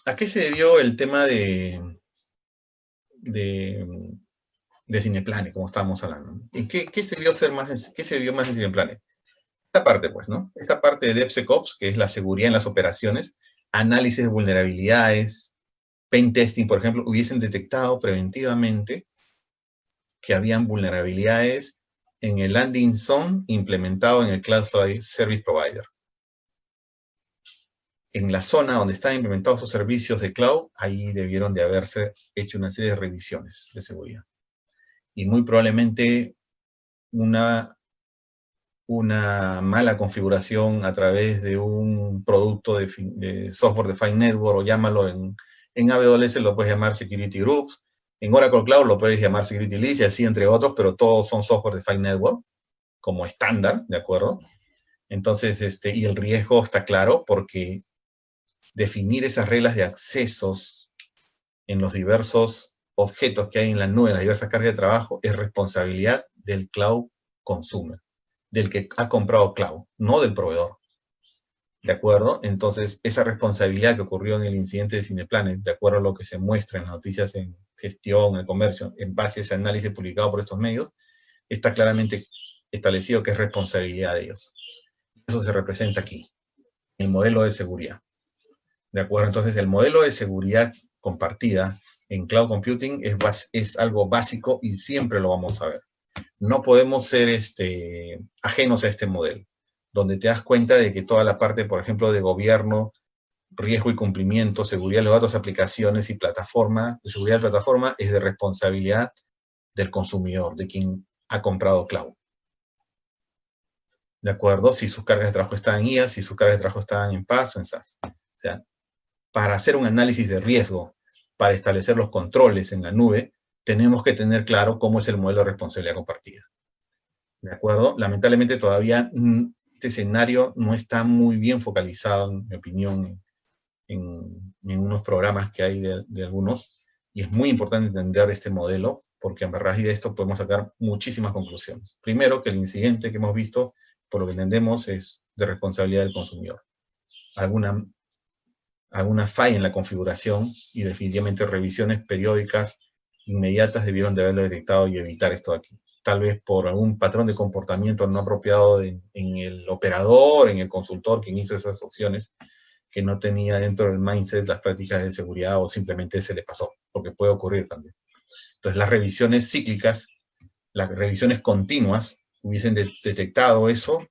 S2: ¿a qué se debió el tema de Cineplanet, como estábamos hablando? ¿En qué se vio más en Cineplanet? Esta parte, pues, ¿no? Esta parte de DevSecOps, que es la seguridad en las operaciones, análisis de vulnerabilidades, pen testing, por ejemplo, hubiesen detectado preventivamente que habían vulnerabilidades en el landing zone implementado en el Cloud Service Provider. En la zona donde están implementados esos servicios de cloud, ahí debieron de haberse hecho una serie de revisiones de seguridad. Y muy probablemente una mala configuración a través de un producto de software defined network, o llámalo en AWS, lo puedes llamar security groups, en Oracle Cloud lo puedes llamar security list, y así entre otros, pero todos son software defined network, como estándar, ¿de acuerdo? Entonces, y el riesgo está claro, porque definir esas reglas de accesos en los diversos objetos que hay en la nube, en las diversas cargas de trabajo, es responsabilidad del cloud consumer, del que ha comprado cloud, no del proveedor. ¿De acuerdo? Entonces, esa responsabilidad que ocurrió en el incidente de Cineplanet, de acuerdo a lo que se muestra en las noticias en gestión, en el comercio, en base a ese análisis publicado por estos medios, está claramente establecido que es responsabilidad de ellos. Eso se representa aquí, el modelo de seguridad. ¿De acuerdo? Entonces, el modelo de seguridad compartida en cloud computing es algo básico y siempre lo vamos a ver. No podemos ser ajenos a este modelo, donde te das cuenta de que toda la parte, por ejemplo, de gobierno, riesgo y cumplimiento, seguridad de los datos, aplicaciones y plataforma, de seguridad de plataforma, es de responsabilidad del consumidor, de quien ha comprado cloud. ¿De acuerdo? Si sus cargas de trabajo estaban en IaaS, si sus cargas de trabajo estaban en PaaS o en SaaS. O sea, para hacer un análisis de riesgo, para establecer los controles en la nube, tenemos que tener claro cómo es el modelo de responsabilidad compartida. ¿De acuerdo? Lamentablemente todavía este escenario no está muy bien focalizado, en mi opinión, en unos programas que hay de algunos, y es muy importante entender este modelo, porque a raíz de esto podemos sacar muchísimas conclusiones. Primero, que el incidente que hemos visto, por lo que entendemos, es de responsabilidad del consumidor. Alguna falla en la configuración, y definitivamente revisiones periódicas inmediatas debieron de haberlo detectado y evitar esto aquí. Tal vez por algún patrón de comportamiento no apropiado en el operador, en el consultor quien hizo esas opciones, que no tenía dentro del mindset las prácticas de seguridad, o simplemente se le pasó, porque puede ocurrir también. Entonces, las revisiones cíclicas, las revisiones continuas, hubiesen detectado eso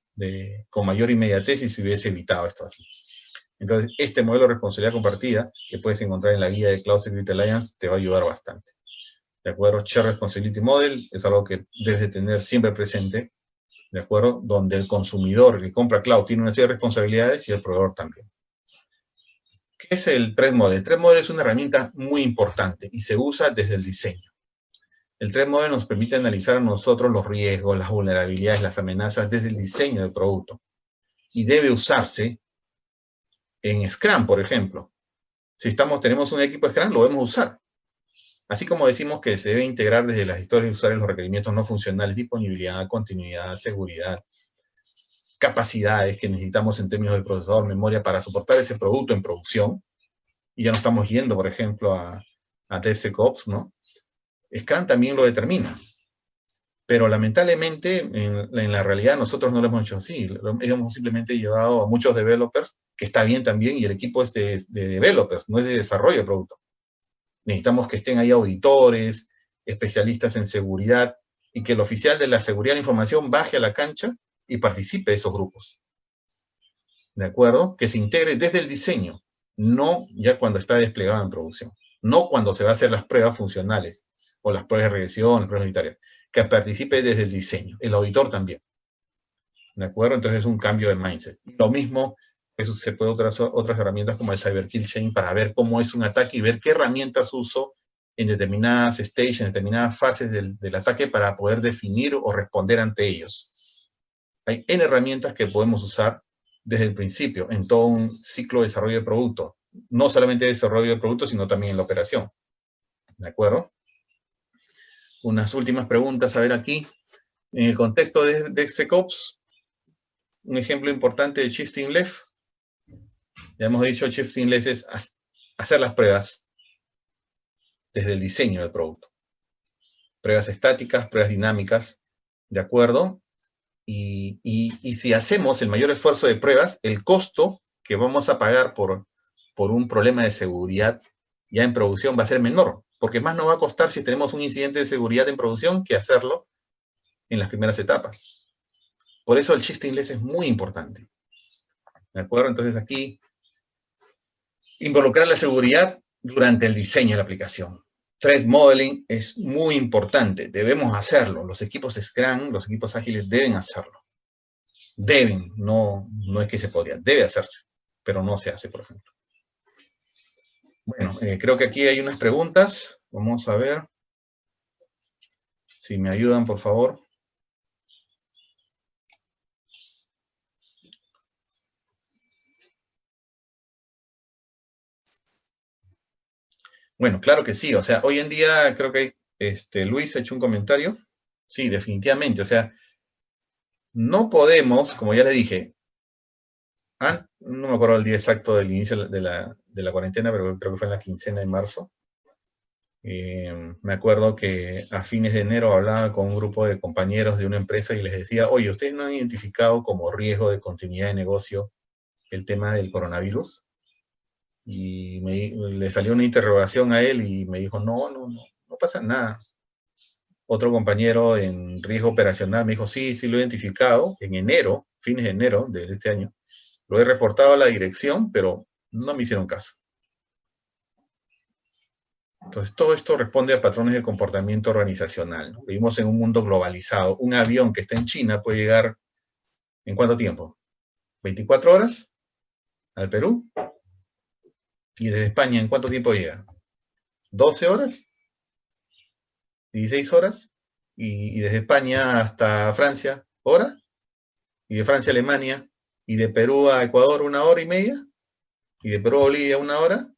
S2: con mayor inmediatez si se hubiese evitado esto aquí. Entonces, este modelo de responsabilidad compartida, que puedes encontrar en la guía de Cloud Security Alliance, te va a ayudar bastante. ¿De acuerdo? Shared Responsibility Model es algo que debes de tener siempre presente, ¿de acuerdo? Donde el consumidor que compra cloud tiene una serie de responsabilidades y el proveedor también. ¿Qué es el Threat Model? El Threat Model es una herramienta muy importante y se usa desde el diseño. El Threat Model nos permite analizar a nosotros los riesgos, las vulnerabilidades, las amenazas desde el diseño del producto. Y debe usarse en Scrum, por ejemplo. Si tenemos un equipo Scrum, lo debemos usar. Así como decimos que se debe integrar desde las historias de usuarios los requerimientos no funcionales, disponibilidad, continuidad, seguridad, capacidades que necesitamos en términos del procesador, memoria, para soportar ese producto en producción, y ya no estamos yendo, por ejemplo, a DevSecOps, ¿no? Scrum también lo determina. Pero lamentablemente, en la realidad, nosotros no lo hemos hecho así. Hemos simplemente llevado a muchos developers, que está bien también, y el equipo es de developers, no es de desarrollo de producto. Necesitamos que estén ahí auditores, especialistas en seguridad, y que el oficial de la seguridad de la información baje a la cancha y participe de esos grupos. ¿De acuerdo? Que se integre desde el diseño, no ya cuando está desplegado en producción. No cuando se va a hacer las pruebas funcionales, o las pruebas de regresión, las pruebas unitarias. Que participe desde el diseño. El auditor también. ¿De acuerdo? Entonces es un cambio de mindset. Lo mismo, eso se puede otras herramientas como el Cyber Kill Chain para ver cómo es un ataque y ver qué herramientas uso en determinadas stages, en determinadas fases del ataque para poder definir o responder ante ellos. Hay N herramientas que podemos usar desde el principio en todo un ciclo de desarrollo de producto. No solamente de desarrollo de producto, sino también en la operación. ¿De acuerdo? Unas últimas preguntas a ver aquí. En el contexto de DevSecOps, un ejemplo importante de Shifting Left. Ya hemos dicho, Shifting Left es hacer las pruebas desde el diseño del producto. Pruebas estáticas, pruebas dinámicas, ¿de acuerdo? Y si hacemos el mayor esfuerzo de pruebas, el costo que vamos a pagar por un problema de seguridad ya en producción va a ser menor, porque más nos va a costar si tenemos un incidente de seguridad en producción que hacerlo en las primeras etapas. Por eso el Shifting Left es muy importante. ¿De acuerdo? Entonces aquí, involucrar la seguridad durante el diseño de la aplicación. Threat Modeling es muy importante, debemos hacerlo. Los equipos Scrum, los equipos ágiles deben hacerlo. Deben, no es que se podría, debe hacerse, pero no se hace, por ejemplo. Bueno, creo que aquí hay unas preguntas. Vamos a ver. Si me ayudan, por favor. Bueno, claro que sí. O sea, hoy en día creo que Luis ha hecho un comentario. Sí, definitivamente. O sea, no podemos, como ya le dije, no me acuerdo el día exacto del inicio de la cuarentena, pero creo que fue en la quincena de marzo. Me acuerdo que a fines de enero hablaba con un grupo de compañeros de una empresa y les decía, oye, ¿ustedes no han identificado como riesgo de continuidad de negocio el tema del coronavirus? Y le salió una interrogación a él y me dijo, no pasa nada. Otro compañero en riesgo operacional me dijo, sí, lo he identificado en enero, fines de enero de este año. Lo he reportado a la dirección, pero no me hicieron caso. Entonces, todo esto responde a patrones de comportamiento organizacional, ¿no? Vivimos en un mundo globalizado. Un avión que está en China puede llegar, ¿en cuánto tiempo? ¿24 horas al Perú? ¿Y desde España en cuánto tiempo llega? ¿12 horas? ¿16 horas? ¿Y desde España hasta Francia, hora? ¿Y de Francia a Alemania? ¿Y de Perú a Ecuador 1 hora y media? ¿Y de Perú a Bolivia 1 hora?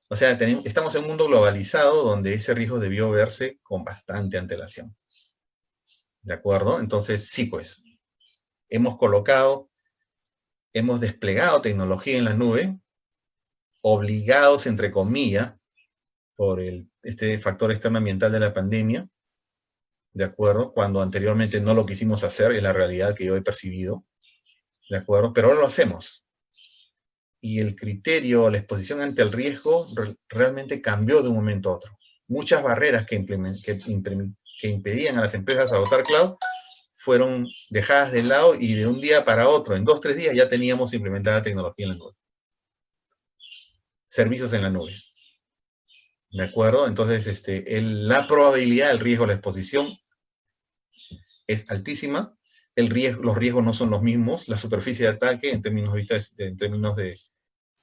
S2: O sea, estamos en un mundo globalizado donde ese riesgo debió verse con bastante antelación. ¿De acuerdo? Entonces, sí, pues, hemos desplegado tecnología en la nube, obligados, entre comillas, por este factor externo ambiental de la pandemia, ¿de acuerdo? Cuando anteriormente no lo quisimos hacer, es la realidad que yo he percibido, ¿de acuerdo? Pero ahora lo hacemos. Y el criterio, la exposición ante el riesgo realmente cambió de un momento a otro. Muchas barreras que impedían a las empresas adoptar cloud fueron dejadas de lado y de un día para otro, en 2 o 3 días, ya teníamos implementada tecnología en la nube. Servicios en la nube. ¿De acuerdo? Entonces, la probabilidad, el riesgo, la exposición es altísima. Los riesgos no son los mismos. La superficie de ataque, en términos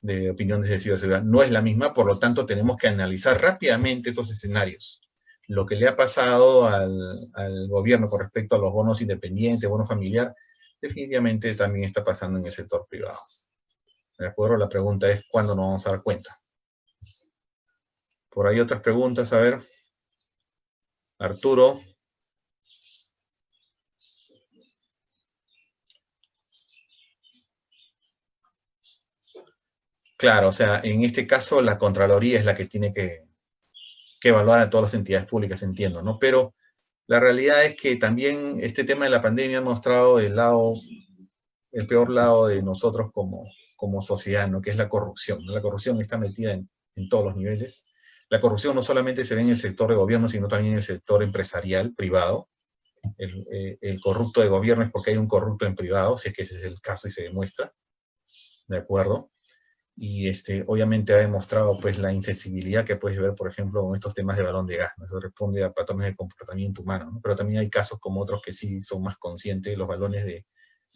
S2: de opiniones de ciberseguridad, no es la misma. Por lo tanto, tenemos que analizar rápidamente estos escenarios. Lo que le ha pasado al gobierno con respecto a los bonos independientes, bono familiar, definitivamente también está pasando en el sector privado. ¿De acuerdo? La pregunta es, ¿cuándo nos vamos a dar cuenta? Por ahí otras preguntas, a ver. Arturo. Claro, o sea, en este caso la Contraloría es la que tiene que evaluar a todas las entidades públicas, entiendo, ¿no? Pero la realidad es que también este tema de la pandemia ha mostrado el peor lado de nosotros como sociedad, ¿no? Que es la corrupción, ¿no? La corrupción está metida en todos los niveles. La corrupción no solamente se ve en el sector de gobierno, sino también en el sector empresarial, privado. El corrupto de gobierno es porque hay un corrupto en privado, si es que ese es el caso y se demuestra. ¿De acuerdo? Y obviamente ha demostrado pues la insensibilidad que puedes ver, por ejemplo, con estos temas de balón de gas, ¿no? Eso responde a patrones de comportamiento humano, ¿no? Pero también hay casos como otros que sí son más conscientes, los balones de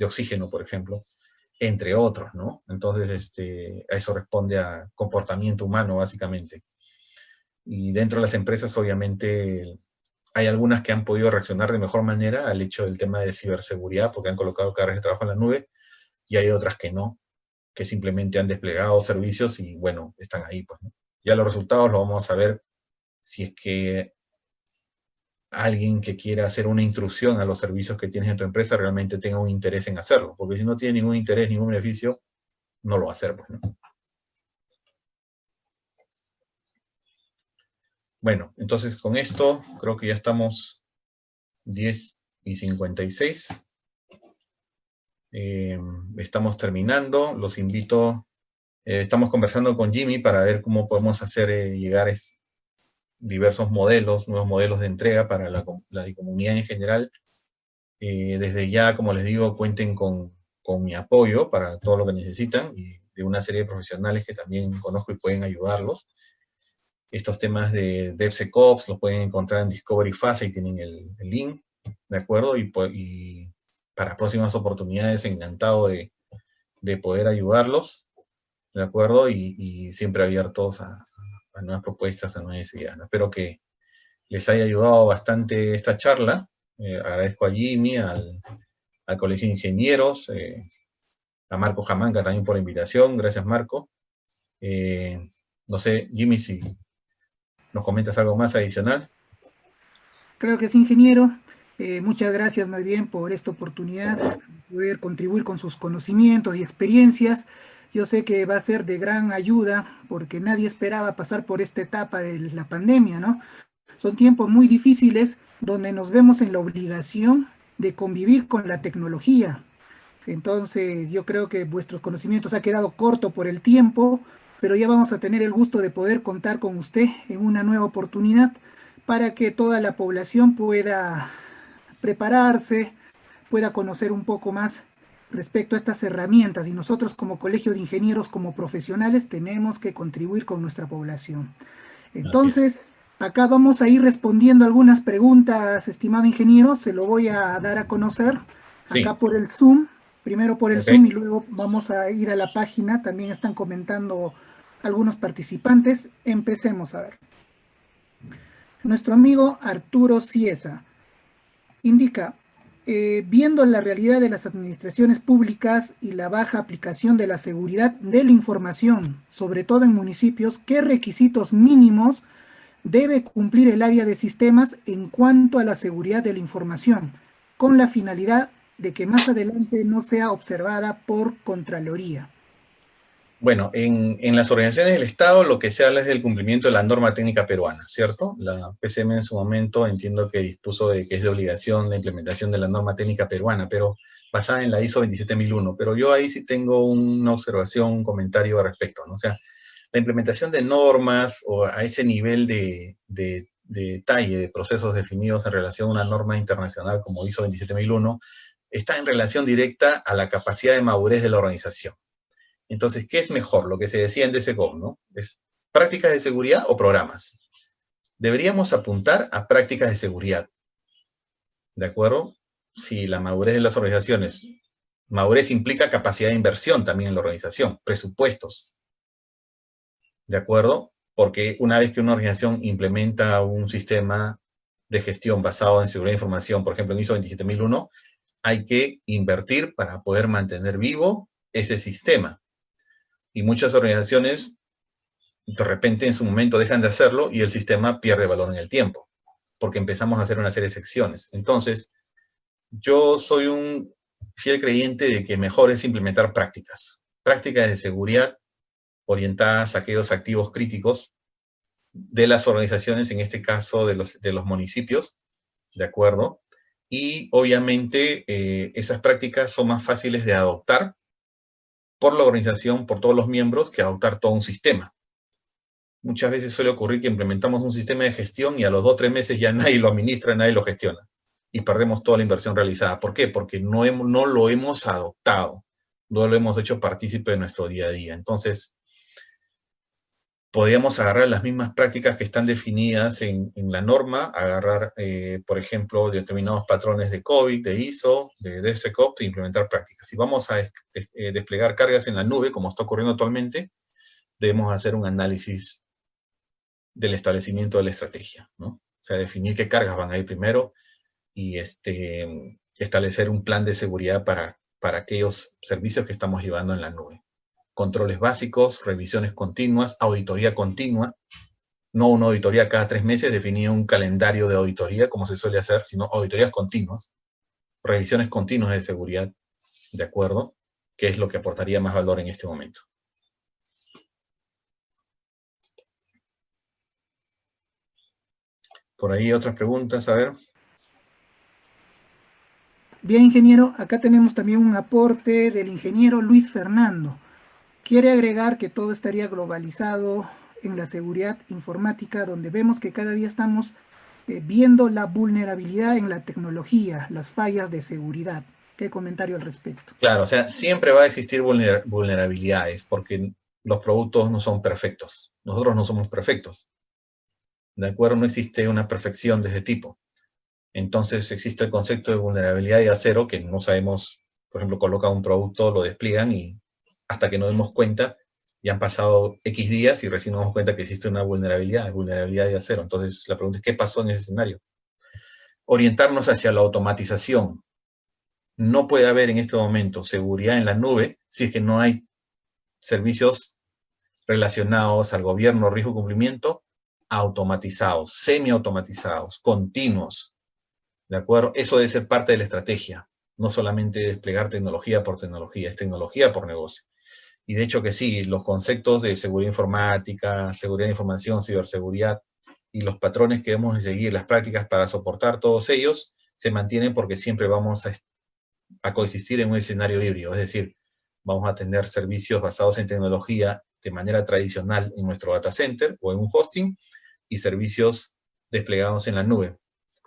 S2: oxígeno, por ejemplo, entre otros, ¿no? Entonces, a eso responde a comportamiento humano, básicamente. Y dentro de las empresas, obviamente, hay algunas que han podido reaccionar de mejor manera al hecho del tema de ciberseguridad, porque han colocado cargas de trabajo en la nube, y hay otras que no, que simplemente han desplegado servicios y, bueno, están ahí, pues, ¿no? Ya los resultados los vamos a ver si es que alguien que quiera hacer una intrusión a los servicios que tienes en tu empresa realmente tenga un interés en hacerlo, porque si no tiene ningún interés, ningún beneficio, no lo va a hacer, pues, ¿no? Bueno, entonces con esto creo que ya estamos 10:56. Estamos terminando, los invito, estamos conversando con Jimmy para ver cómo podemos hacer llegar diversos modelos, nuevos modelos de entrega para la comunidad en general. Desde ya, como les digo, cuenten con mi apoyo para todo lo que necesitan y de una serie de profesionales que también conozco y pueden ayudarlos. Estos temas de DevSecOps los pueden encontrar en Discovery Phase, y tienen el link, ¿de acuerdo? Y para próximas oportunidades, encantado de poder ayudarlos, ¿de acuerdo? Y siempre abiertos a nuevas propuestas, a nuevas ideas, ¿no? Espero que les haya ayudado bastante esta charla. Agradezco a Jimmy, al Colegio de Ingenieros, a Marco Jamanca también por la invitación. Gracias, Marco. No sé, Jimmy, si nos comentas algo más adicional.
S1: Claro que sí, ingeniero. Muchas gracias más bien por esta oportunidad de poder contribuir con sus conocimientos y experiencias. Yo sé que va a ser de gran ayuda porque nadie esperaba pasar por esta etapa de la pandemia, ¿no? Son tiempos muy difíciles donde nos vemos en la obligación de convivir con la tecnología. Entonces, yo creo que vuestros conocimientos ha quedado corto por el tiempo, pero ya vamos a tener el gusto de poder contar con usted en una nueva oportunidad para que toda la población pueda prepararse, pueda conocer un poco más respecto a estas herramientas. Y nosotros como Colegio de Ingenieros, como profesionales, tenemos que contribuir con nuestra población.
S2: Así es.
S1: Entonces, acá vamos a ir respondiendo algunas preguntas, estimado ingeniero, se lo voy a dar a conocer
S2: Sí,
S1: acá por el Zoom, primero por el
S2: ok.
S1: Zoom y luego vamos a ir a la página, también están comentando algunos participantes. Empecemos a ver. Nuestro amigo Arturo Ciesa indica, viendo la realidad de las administraciones públicas y la baja aplicación de la seguridad de la información, sobre todo en municipios, ¿qué requisitos mínimos debe cumplir el área de sistemas en cuanto a la seguridad de la información, con la finalidad de que más adelante no sea observada por Contraloría?
S2: Bueno, en las organizaciones del Estado lo que se habla es del cumplimiento de la norma técnica peruana, ¿cierto? La PCM en su momento entiendo que dispuso de que es de obligación la implementación de la norma técnica peruana, pero basada en la ISO 27001. Pero yo ahí sí tengo una observación, un comentario al respecto, ¿no? O sea, la implementación de normas o a ese nivel de detalle de procesos definidos en relación a una norma internacional como ISO 27001 está en relación directa a la capacidad de madurez de la organización. Entonces, ¿qué es mejor? Lo que se decía en DSGOV, ¿no? ¿Es prácticas de seguridad o programas? Deberíamos apuntar a prácticas de seguridad, ¿de acuerdo? Si la madurez de las organizaciones, madurez implica capacidad de inversión también en la organización, presupuestos, ¿de acuerdo? Porque una vez que una organización implementa un sistema de gestión basado en seguridad de información, por ejemplo en ISO 27001, hay que invertir para poder mantener vivo ese sistema. Y muchas organizaciones de repente en su momento dejan de hacerlo y el sistema pierde valor en el tiempo, porque empezamos a hacer una serie de secciones. Entonces, yo soy un fiel creyente de que mejor es implementar prácticas de seguridad orientadas a aquellos activos críticos de las organizaciones, en este caso de los municipios, ¿de acuerdo? Y obviamente esas prácticas son más fáciles de adoptar por la organización, por todos los miembros, que adoptar todo un sistema. Muchas veces suele ocurrir que implementamos un sistema de gestión y a los 2 o 3 meses ya nadie lo administra, nadie lo gestiona. Y perdemos toda la inversión realizada. ¿Por qué? Porque no lo hemos adoptado, no lo hemos hecho partícipe de nuestro día a día. Entonces, podríamos agarrar las mismas prácticas que están definidas en la norma, agarrar, por ejemplo, determinados patrones de COVID, de ISO, de DevSecOps, e implementar prácticas. Si vamos a desplegar cargas en la nube, como está ocurriendo actualmente, debemos hacer un análisis del establecimiento de la estrategia, ¿no? O sea, definir qué cargas van a ir primero y establecer un plan de seguridad para aquellos servicios que estamos llevando en la nube. Controles básicos, revisiones continuas, auditoría continua, no una auditoría cada 3 meses, definir un calendario de auditoría como se suele hacer, sino auditorías continuas, revisiones continuas de seguridad, ¿de acuerdo? Que es lo que aportaría más valor en este momento. Por ahí otras preguntas, a ver.
S1: Bien, ingeniero, acá tenemos también un aporte del ingeniero Luis Fernando. Quiere agregar que todo estaría globalizado en la seguridad informática, donde vemos que cada día estamos viendo la vulnerabilidad en la tecnología, las fallas de seguridad. ¿Qué comentario al respecto?
S2: Claro, o sea, siempre va a existir vulnerabilidades, porque los productos no son perfectos. Nosotros no somos perfectos. ¿De acuerdo? No existe una perfección de ese tipo. Entonces existe el concepto de vulnerabilidad de acero, que no sabemos, por ejemplo, colocan un producto, lo despliegan y hasta que nos demos cuenta, ya han pasado X días y recién nos damos cuenta que existe una vulnerabilidad de acero. Entonces la pregunta es, ¿qué pasó en ese escenario? Orientarnos hacia la automatización. No puede haber en este momento seguridad en la nube si es que no hay servicios relacionados al gobierno, riesgo y cumplimiento, automatizados, semiautomatizados, continuos. ¿De acuerdo? Eso debe ser parte de la estrategia, no solamente desplegar tecnología por tecnología, es tecnología por negocio. Y de hecho que sí, los conceptos de seguridad informática, seguridad de información, ciberseguridad y los patrones que debemos de seguir, las prácticas para soportar todos ellos, se mantienen porque siempre vamos a coexistir en un escenario híbrido, es decir, vamos a tener servicios basados en tecnología de manera tradicional en nuestro data center o en un hosting y servicios desplegados en la nube.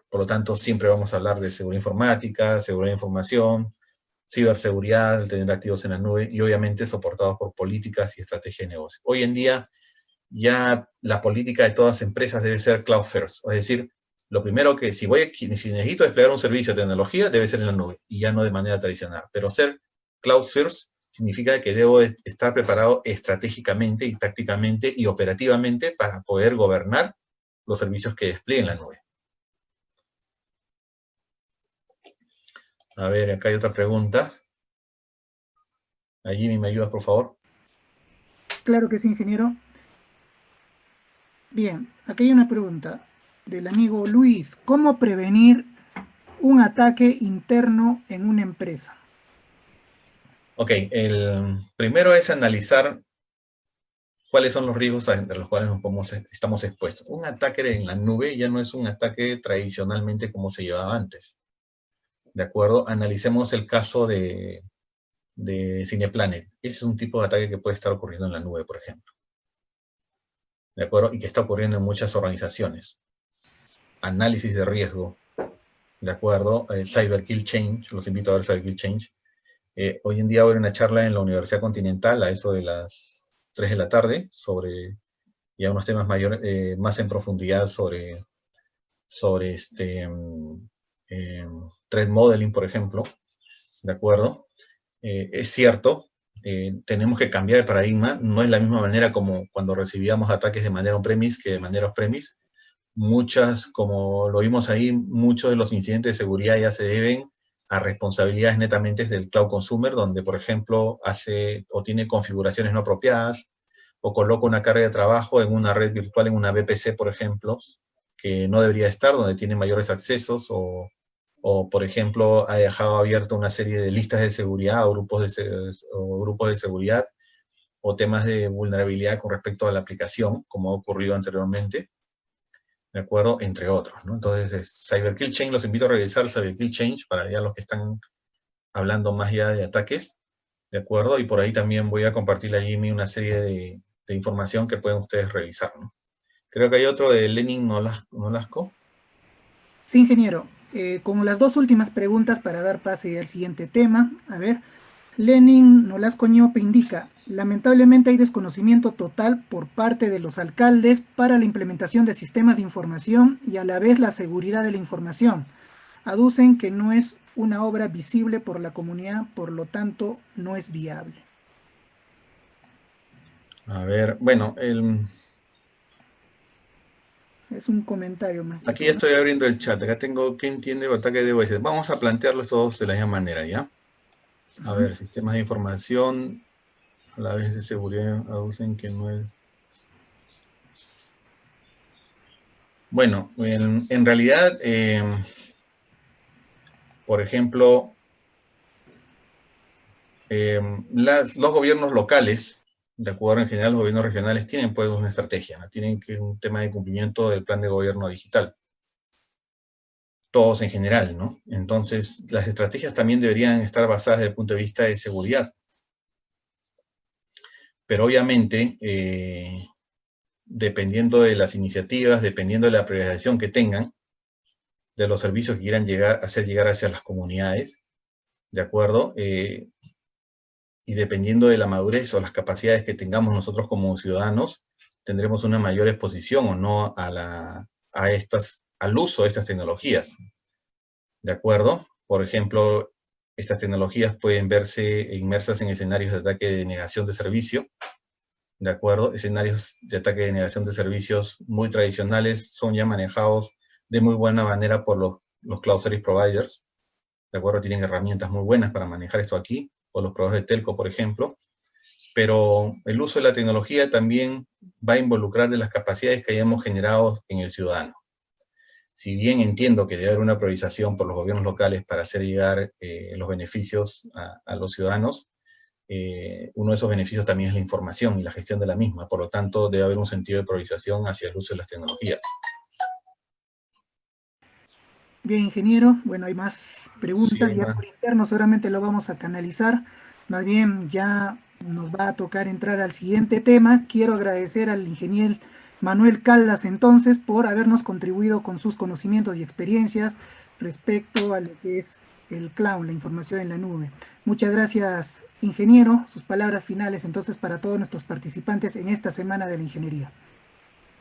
S2: Por lo tanto, siempre vamos a hablar de seguridad informática, seguridad de información, ciberseguridad, el tener activos en la nube y obviamente soportados por políticas y estrategias de negocio. Hoy en día ya la política de todas las empresas debe ser cloud first, es decir, lo primero que si necesito desplegar un servicio de tecnología debe ser en la nube y ya no de manera tradicional, pero ser cloud first significa que debo estar preparado estratégicamente y tácticamente y operativamente para poder gobernar los servicios que despliegue en la nube. A ver, acá hay otra pregunta. Jimmy, ¿me ayudas, por favor?
S1: Claro que sí, ingeniero. Bien, aquí hay una pregunta del amigo Luis. ¿Cómo prevenir un ataque interno en una empresa?
S2: Ok, el primero es analizar cuáles son los riesgos entre los cuales estamos expuestos. Un ataque en la nube ya no es un ataque tradicionalmente como se llevaba antes. ¿De acuerdo? Analicemos el caso de Cineplanet. Ese es un tipo de ataque que puede estar ocurriendo en la nube, por ejemplo. ¿De acuerdo? Y que está ocurriendo en muchas organizaciones. análisis de riesgo, ¿de acuerdo? Cyber Kill Change, los invito a ver Cyber Kill Change. Hoy en día voy a una charla en la Universidad Continental a eso de las 3 de la tarde sobre ya unos temas mayores, más en profundidad sobre threat modeling, por ejemplo, ¿de acuerdo? Es cierto, tenemos que cambiar el paradigma, no es la misma manera como cuando recibíamos ataques de manera on-premise que de manera off-premise. Muchas, como lo vimos ahí, muchos de los incidentes de seguridad ya se deben a responsabilidades netamente del cloud consumer, donde, por ejemplo, hace o tiene configuraciones no apropiadas, o coloca una carga de trabajo en una red virtual, en una VPC, por ejemplo, que no debería estar, donde tiene mayores accesos, o por ejemplo, ha dejado abierta una serie de listas de seguridad o grupos de seguridad, o temas de vulnerabilidad con respecto a la aplicación, como ha ocurrido anteriormente, ¿de acuerdo? Entre otros, ¿no? Entonces, Cyber Kill Change, los invito a revisar Cyber Kill Change para ya los que están hablando más ya de ataques, ¿de acuerdo? Y por ahí también voy a compartir a Jimmy una serie de información que pueden ustedes revisar, ¿no? Creo que hay otro de Lenin Nolasco.
S1: Sí, ingeniero. Con las dos últimas preguntas para dar pase al siguiente tema. A ver, Lenin Nolasco Ñope indica, lamentablemente hay desconocimiento total por parte de los alcaldes para la implementación de sistemas de información y a la vez la seguridad de la información. Aducen que no es una obra visible por la comunidad, por lo tanto no es viable.
S2: A ver, bueno,
S1: Es un comentario más.
S2: aquí ya estoy abriendo el chat. Acá tengo qué entiende el ataque de OS. Vamos a plantearlos todos de la misma manera, ¿ya? A ver, sistemas de información a la vez de seguridad aducen que no es... Bueno, en realidad, por ejemplo, los gobiernos locales, de acuerdo en general, los gobiernos regionales tienen pues una estrategia, ¿no? Tienen que un tema de cumplimiento del plan de gobierno digital. Todos en general, ¿no? Entonces, las estrategias también deberían estar basadas desde el punto de vista de seguridad. Pero obviamente, dependiendo de las iniciativas, dependiendo de la priorización que tengan, de los servicios que quieran hacer llegar hacia las comunidades, ¿de acuerdo? Y dependiendo de la madurez o las capacidades que tengamos nosotros como ciudadanos, tendremos una mayor exposición o no al uso de estas tecnologías, ¿de acuerdo? Por ejemplo, estas tecnologías pueden verse inmersas en escenarios de ataque de negación de servicio, ¿de acuerdo? Escenarios de ataque de negación de servicios muy tradicionales son ya manejados de muy buena manera por los cloud service providers, ¿de acuerdo? Tienen herramientas muy buenas para manejar esto aquí, o los proveedores de telco, por ejemplo, pero el uso de la tecnología también va a involucrar de las capacidades que hayamos generado en el ciudadano. Si bien entiendo que debe haber una priorización por los gobiernos locales para hacer llegar los beneficios a los ciudadanos, uno de esos beneficios también es la información y la gestión de la misma. Por lo tanto, debe haber un sentido de priorización hacia el uso de las tecnologías.
S1: Bien, ingeniero. Bueno, hay más preguntas.
S2: Sí,
S1: Ya por interno seguramente lo vamos a canalizar. Más bien ya nos va a tocar entrar al siguiente tema. Quiero agradecer al ingeniero Manuel Caldas entonces por habernos contribuido con sus conocimientos y experiencias respecto a lo que es el cloud, la información en la nube. Muchas gracias, ingeniero. Sus palabras finales entonces para todos nuestros participantes en esta Semana de la Ingeniería.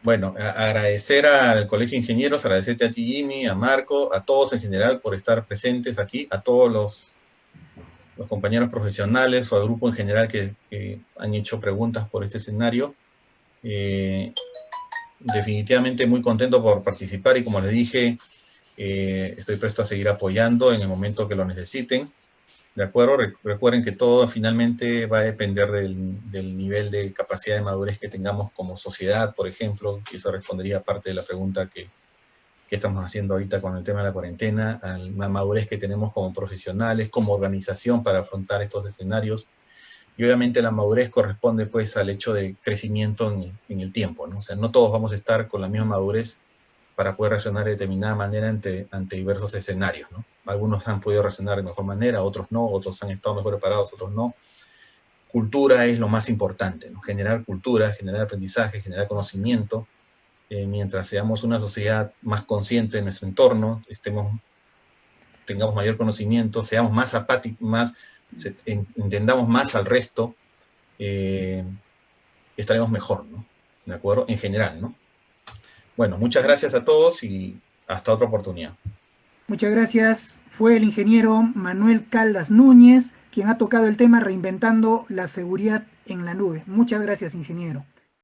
S2: bueno, agradecer al Colegio de Ingenieros, agradecerte a ti, Jimmy, a Marco, a todos en general por estar presentes aquí, a todos los compañeros profesionales o al grupo en general que han hecho preguntas por este escenario. Definitivamente muy contento por participar y como les dije, estoy presto a seguir apoyando en el momento que lo necesiten. ¿De acuerdo? Recuerden que todo finalmente va a depender del nivel de capacidad de madurez que tengamos como sociedad, por ejemplo, y eso respondería a parte de la pregunta que estamos haciendo ahorita con el tema de la cuarentena, a la madurez que tenemos como profesionales, como organización para afrontar estos escenarios. Y obviamente la madurez corresponde pues al hecho de crecimiento en el tiempo, ¿no? O sea, no todos vamos a estar con la misma madurez para poder reaccionar de determinada manera ante diversos escenarios, ¿no? Algunos han podido reaccionar de mejor manera, otros no, otros han estado mejor preparados, otros no. Cultura es lo más importante, ¿no? Generar cultura, generar aprendizaje, generar conocimiento, mientras seamos una sociedad más consciente de nuestro entorno, tengamos mayor conocimiento, seamos más apáticos, entendamos más al resto, estaremos mejor, ¿no? ¿De acuerdo? En general, ¿no? Bueno, muchas gracias a todos y hasta otra oportunidad.
S1: Muchas gracias. Fue el ingeniero Manuel Caldas Núñez quien ha tocado el tema reinventando la seguridad en la nube. Muchas gracias, ingeniero.